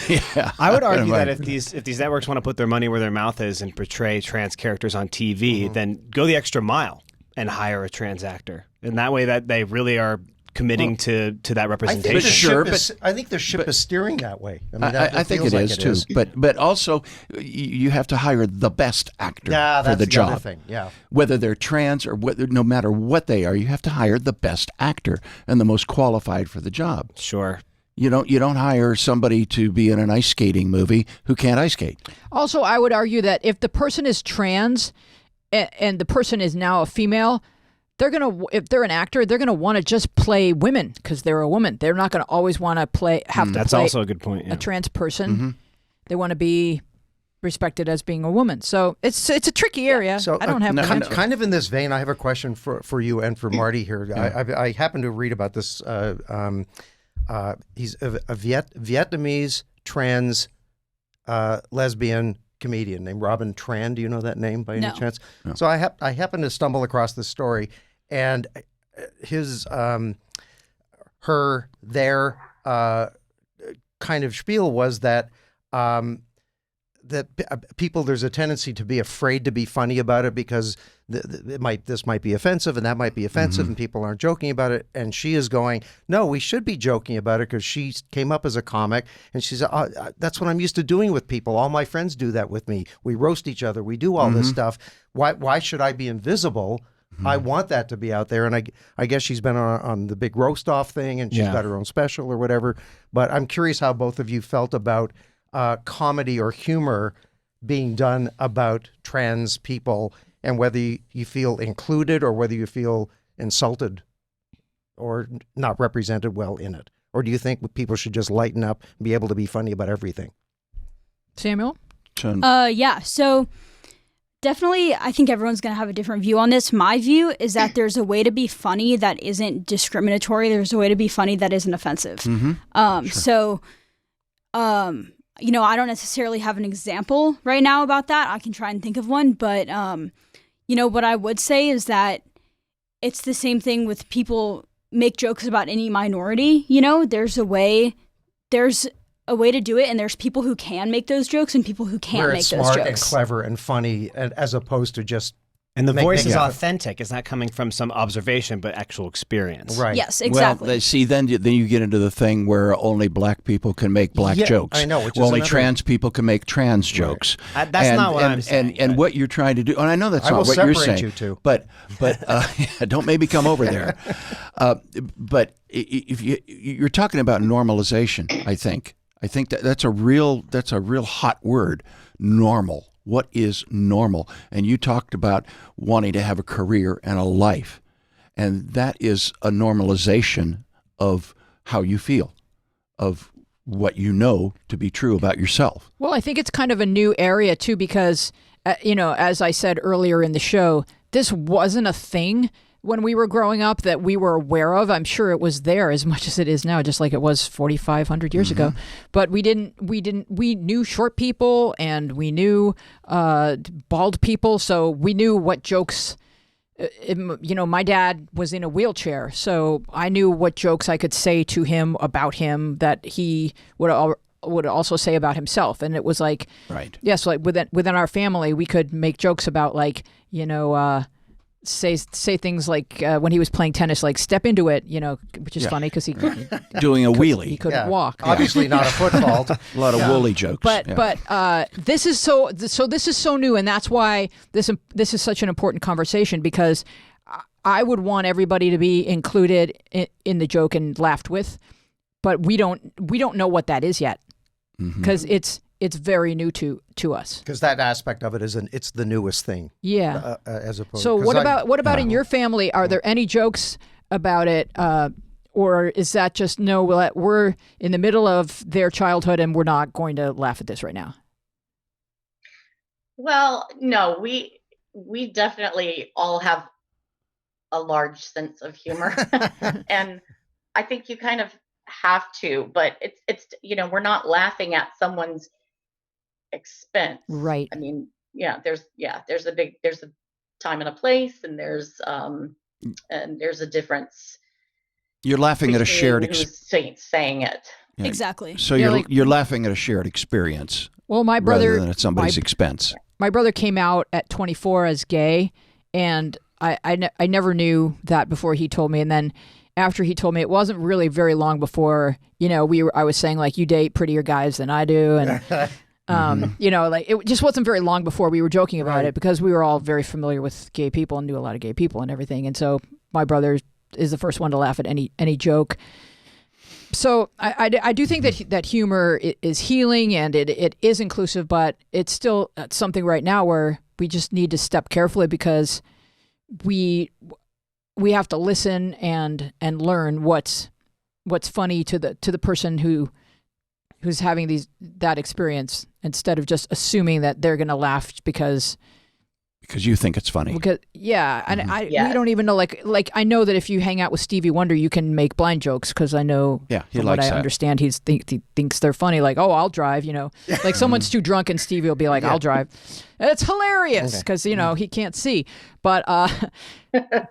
Yeah, I would argue that if these networks want to put their money where their mouth is and portray trans characters on TV, then go the extra mile and hire a trans actor, and that way that they really are committing to that representation. I think the ship is steering that way. I think it is too. But also, you have to hire the best actor for the job. Thing. Yeah. Whether they're trans or no matter what they are, you have to hire the best actor and the most qualified for the job. Sure. You don't hire somebody to be in an ice skating movie who can't ice skate. Also, I would argue that if the person is trans and the person is now a female, if they're an actor, they're gonna want to just play women because they're a woman. They're not gonna always want to play. That's also a good point. Yeah. A trans person. They want to be respected as being a woman. So it's a tricky area. So I don't have kind of in this vein. I have a question for you and for Marty here. Yeah. I happened to read about this. He's a Vietnamese trans lesbian comedian named Robin Tran. Do you know that name by any chance? No. So I happened to stumble across this story, and his their kind of spiel was that people, there's a tendency to be afraid to be funny about it because this might be offensive and that might be offensive and people aren't joking about it. And she is going, no, we should be joking about it because she came up as a comic and she said, that's what I'm used to doing with people. All my friends do that with me. We roast each other. We do all this stuff. Why should I be invisible? I want that to be out there. And I guess she's been on the big roast off thing and she's got her own special or whatever. But I'm curious how both of you felt about comedy or humor being done about trans people, and whether you feel included or whether you feel insulted or not represented well in it? Or do you think people should just lighten up and be able to be funny about everything? Samuel? Yeah. So definitely, I think everyone's going to have a different view on this. My view is that there's a way to be funny that isn't discriminatory. There's a way to be funny that isn't offensive. So, you know, I don't necessarily have an example right now about that. I can try and think of one, but, you know, what I would say is that it's the same thing with people make jokes about any minority. You know, there's a way to do it, and there's people who can make those jokes and people who can't Where make it's those smart jokes. and clever and funny, and as opposed to just And the voice is making up. authentic. It's not coming from some observation, but actual experience. Right. Yes, exactly. Well, see, then you get into the thing where only black people can make black Yeah, jokes. I know, which is only another- trans people can make trans jokes. That's not what I'm saying, And but- what you're trying to do, and I know that's I not will what you're separate saying. you two. But don't make me come over there. But if you're talking about normalization, I think that's a real hot word, normal. What is normal? And you talked about wanting to have a career and a life. And that is a normalization of how you feel, of what you know to be true about yourself. Well, I think it's kind of a new area too, because, you know, as I said earlier in the show, this wasn't a thing when we were growing up that we were aware of. I'm sure it was there as much as it is now, just like it was 4,500 years ago. But we knew short people and we knew bald people. So we knew what jokes, you know, my dad was in a wheelchair. So I knew what jokes I could say to him about him that he would also say about himself. And it was like, right. Yes, like within our family, we could make jokes about, like, you know, say things like when he was playing tennis, like step into it, you know, which is funny because he doing a wheelie. he couldn't walk. Obviously not a foot fault. A lot of woolly jokes. But this is so this is so new, and that's why this is such an important conversation, because I would want everybody to be included in the joke and laughed with, but we don't know what that is yet, because it's very new to us. Because that aspect of it it's the newest thing. Yeah. As opposed. So what about in your family? Are there any jokes about it, or is that just no? We're in the middle of their childhood and we're not going to laugh at this right now? Well, no, we definitely all have a large sense of humor, and I think you kind of have to. But it's you know, we're not laughing at someone's expense, right? I mean, there's a time and a place, and there's a difference. You're laughing at a shared who's saying it. Yeah. Exactly. So you're laughing at a shared experience. Well, my brother, rather than at somebody's expense. My brother came out at 24 as gay, and I never knew that before he told me, and then after he told me, it wasn't really very long before, you know, I was saying, like, you date prettier guys than I do, and you know, like, it just wasn't very long before we were joking about it, because we were all very familiar with gay people and knew a lot of gay people and everything. And so my brother is the first one to laugh at any joke. So I do think that humor is healing and it is inclusive, but it's still something right now where we just need to step carefully, because we have to listen and learn what's funny to the person who's having that experience, instead of just assuming that they're going to laugh because you think it's funny. Because, and we don't even know, like I know that if you hang out with Stevie Wonder, you can make blind jokes, because I know from what I understand, he thinks they're funny. Like, oh, I'll drive, you know, like someone's too drunk and Stevie will be like, I'll drive. It's hilarious because you know he can't see, but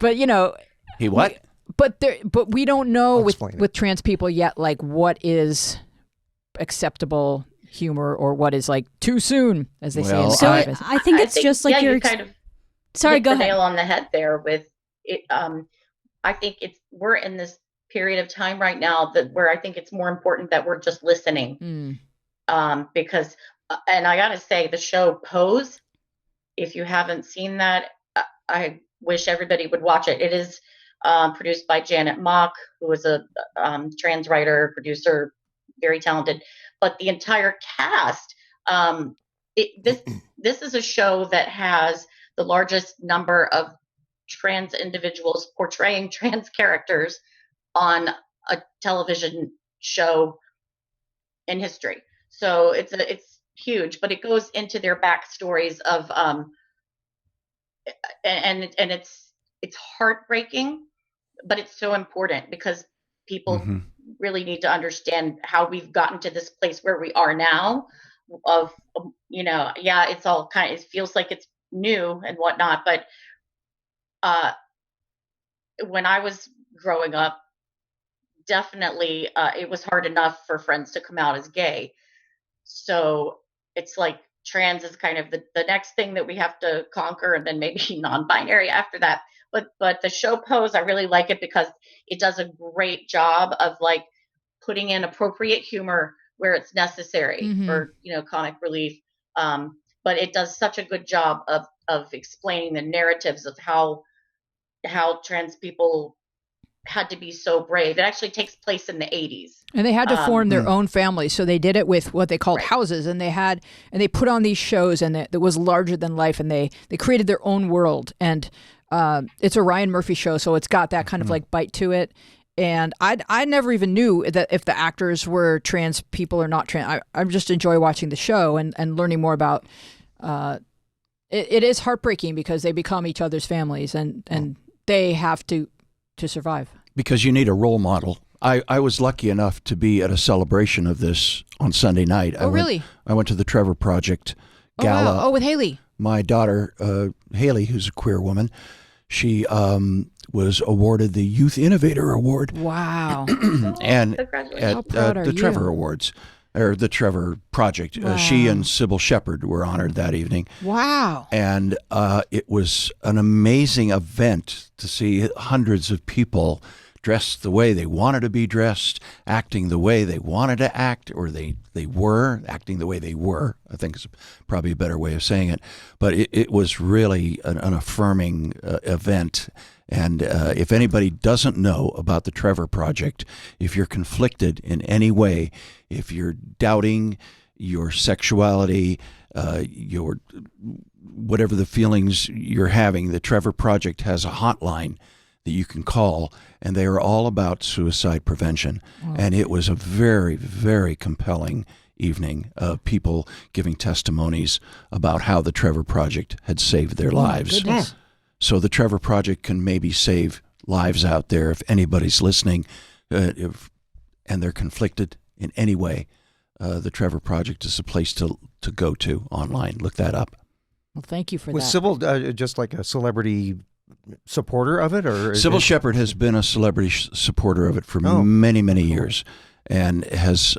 you know he what? But we don't know with trans people yet, like, what is acceptable humor or what is, like, too soon, as they say. So I think it's just like you kind of sorry, hit go the ahead. nail on the head there with it. I think we're in this period of time right now where I think it's more important that we're just listening. Because and I gotta say, the show Pose, if you haven't seen that, I wish everybody would watch it. It is produced by Janet Mock, who is a trans writer, producer, very talented. but the entire cast. This is a show that has the largest number of trans individuals portraying trans characters on a television show in history. So it's huge, but it goes into their backstories of and it's heartbreaking, but it's so important because people really need to understand how we've gotten to this place where we are now. Of it's all it feels like it's new and whatnot, but when I was growing up, definitely it was hard enough for friends to come out as gay. So it's like trans is kind of the next thing that we have to conquer, and then maybe non-binary after that. But the show Pose, I really like it because it does a great job of like putting in appropriate humor where it's necessary for comic relief. But it does such a good job of explaining the narratives of how trans people had to be so brave. It actually takes place in the 80s. And they had to form their own families. So they did it with what they called houses, and they put on these shows, and that was larger than life, and they created their own world. And it's a Ryan Murphy show, so it's got that kind of like bite to it. And I never even knew that if the actors were trans people or not trans. I just enjoy watching the show and learning more about it is heartbreaking because they become each other's families, and they have to survive. Because you need a role model. I was lucky enough to be at a celebration of this on Sunday night. Really? I went to the Trevor Project Gala. Wow. Oh, with Haley. My daughter, Haley, who's a queer woman, she was awarded the Youth Innovator Award. Wow. And at the Trevor Awards, or the Trevor Project. Wow. She and Sybil Shepherd were honored that evening. Wow. And it was an amazing event to see hundreds of people dressed the way they wanted to be dressed, acting the way they wanted to act, or they were acting the way they were, I think is probably a better way of saying it. But it was really an affirming event. And if anybody doesn't know about the Trevor Project, if you're conflicted in any way, if you're doubting your sexuality, your whatever the feelings you're having, the Trevor Project has a hotline that you can call, and they are all about suicide prevention. Wow. And it was a very, very compelling evening of people giving testimonies about how the Trevor Project had saved their lives. So the Trevor Project can maybe save lives out there if anybody's listening, and they're conflicted in any way. The Trevor Project is a place to go to online. Look that up. Well, thank you for that. Was Sybil just like a celebrity supporter of it, or Sybil Shepherd has been a celebrity supporter of it for many, many years, and has.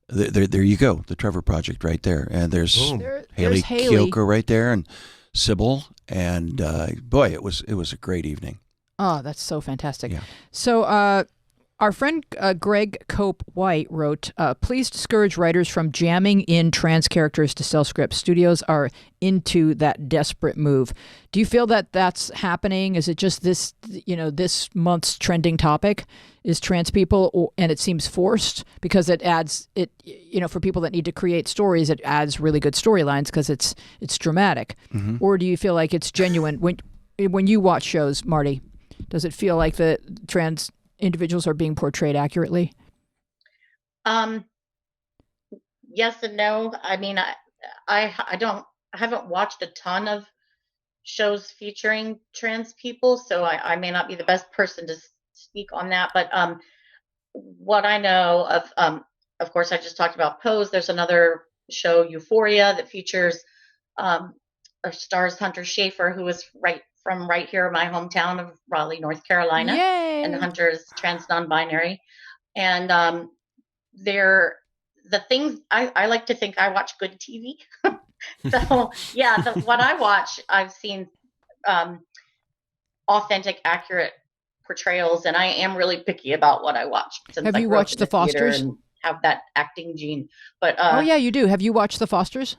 There you go, the Trevor Project right there, and there's Haley Kiyoko right there, and Sybil, and boy, it was a great evening. Oh, that's so fantastic. Yeah. So our friend Greg Cope White wrote, please discourage writers from jamming in trans characters to sell scripts. Studios are into that desperate move. Do you feel that that's happening? Is it just this month's trending topic is trans people, and it seems forced because it adds for people that need to create stories, it adds really good storylines because it's dramatic. Mm-hmm. Or do you feel like it's genuine when you watch shows, Marty? Does it feel like the trans individuals are being portrayed accurately? Yes and no. I mean, I haven't watched a ton of shows featuring trans people, so I may not be the best person to speak on that. But what I know of course, I just talked about Pose. There's another show, Euphoria, that features stars Hunter Schafer, who is right here in my hometown of Raleigh, North Carolina. Yay! And Hunter is trans non-binary. And they're the things I like to think I watch good TV. So yeah, what I watch, I've seen authentic, accurate portrayals, and I am really picky about what I watch. Have you watched The Fosters? And have that acting gene, but oh yeah, you do. Have you watched The Fosters?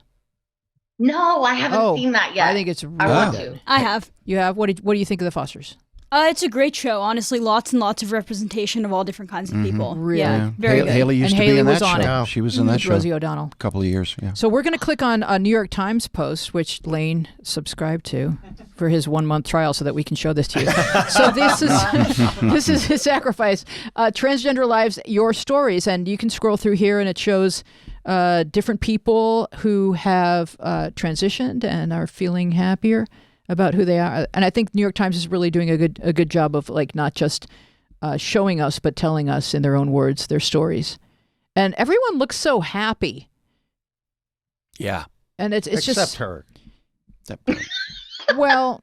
No, I haven't seen that yet. I think it's really I want good. to. I have. You have? What do you think of The Fosters? It's a great show, honestly. Lots and lots of representation of all different kinds of people. Really? Yeah, very good. Haley used And to Haley be in was that on show. it. She was in that show. Rosie O'Donnell. A couple of years, yeah. So we're going to click on a New York Times post, which Lane subscribed to for his 1-month trial so that we can show this to you. So this is his sacrifice. Transgender Lives, Your Stories. And you can scroll through here and it shows different people who have transitioned and are feeling happier about who they are. And I think New York Times is really doing a good job of like not just showing us, but telling us in their own words their stories. And everyone looks so happy. Yeah. And it's Except just her. well,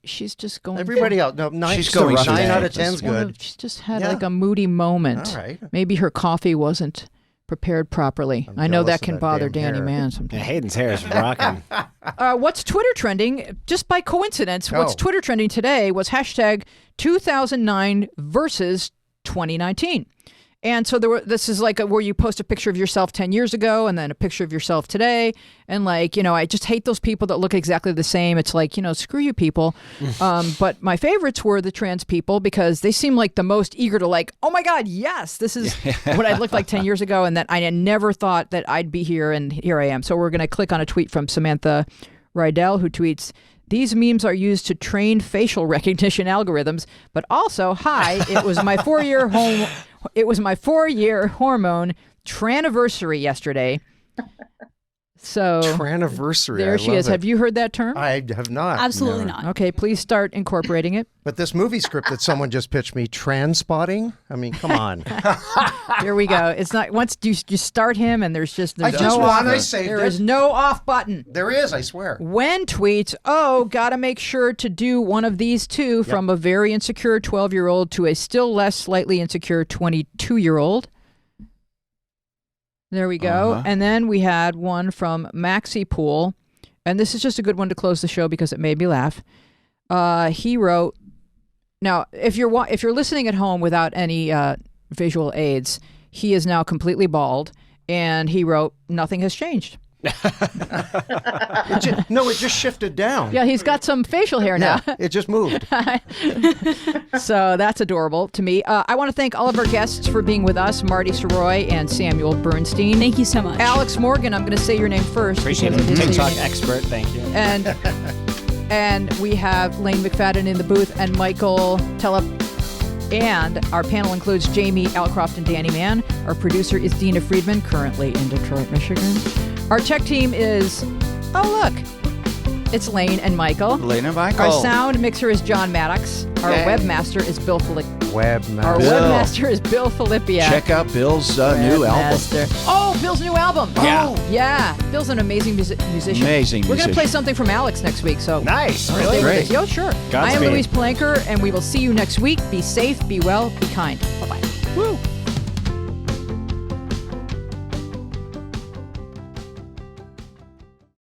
she's just going. Everybody else, no, She's going 9 through out that. of 10's good. She's just had Yeah. like a moody moment. All right. Maybe her coffee wasn't prepared properly. I'm I know jealous that of can that bother damn Danny hair. Mann Yeah, sometimes. Hayden's hair is rocking. What's Twitter trending? Just by coincidence, what's Oh. Twitter trending today was hashtag 2009 versus 2019. And so this is like where you post a picture of yourself 10 years ago and then a picture of yourself today. And like, I just hate those people that look exactly the same. It's like, screw you people. But my favorites were the trans people because they seem like the most eager to like, oh my God, yes, this is what I looked like 10 years ago. And that I never thought that I'd be here. And here I am. So we're going to click on a tweet from Samantha Rydell, who tweets, "These memes are used to train facial recognition algorithms, but also, hi, it was my 4-year home. It was my 4-year hormone traniversary yesterday." So Traniversary. there I she love is. it. Have you heard that term? I have not. Absolutely not. Okay, please start incorporating it. But this movie script that someone just pitched me, Transpotting. I mean, come on. Here we go. It's not once you start him and there's I no just off. won. I saved There it. is no off button. There is, I swear. When tweets, oh, gotta make sure to do one of these two, from a very insecure 12-year-old to a still less slightly insecure 22-year-old. There we go. And then we had one from Maxi Pool. And this is just a good one to close the show because it made me laugh. He wrote, now, if you're listening at home without any visual aids, he is now completely bald. And he wrote, nothing has changed. It just shifted down. Yeah, he's got some facial hair now. Yeah, it just moved. So that's adorable to me. I want to thank all of our guests for being with us, Marty Soroy and Samuel Bernstein. Thank you so much. Alex Morgan, I'm going to say your name first. Appreciate because it. is your TikTok name. expert, thank you. And we have Lane McFadden in the booth and Michael Tellup. And our panel includes Jamie Alcroft and Danny Mann. Our producer is Dina Friedman, currently in Detroit, Michigan. Our tech team is, look, it's Lane and Michael. Lane and Michael. Our sound mixer is John Maddox. Our webmaster is Bill Filippia. Webmaster is Bill Filippia. Check out Bill's new album. Oh, Bill's new album. Yeah. Oh, yeah. Bill's an amazing musician. Amazing We're going to musician. play something from Alex next week. So Nice. stay Really? with Great. us. Yo, sure. I am Godspeed. Louise Palanker, and we will see you next week. Be safe, be well, be kind. Bye-bye. Woo.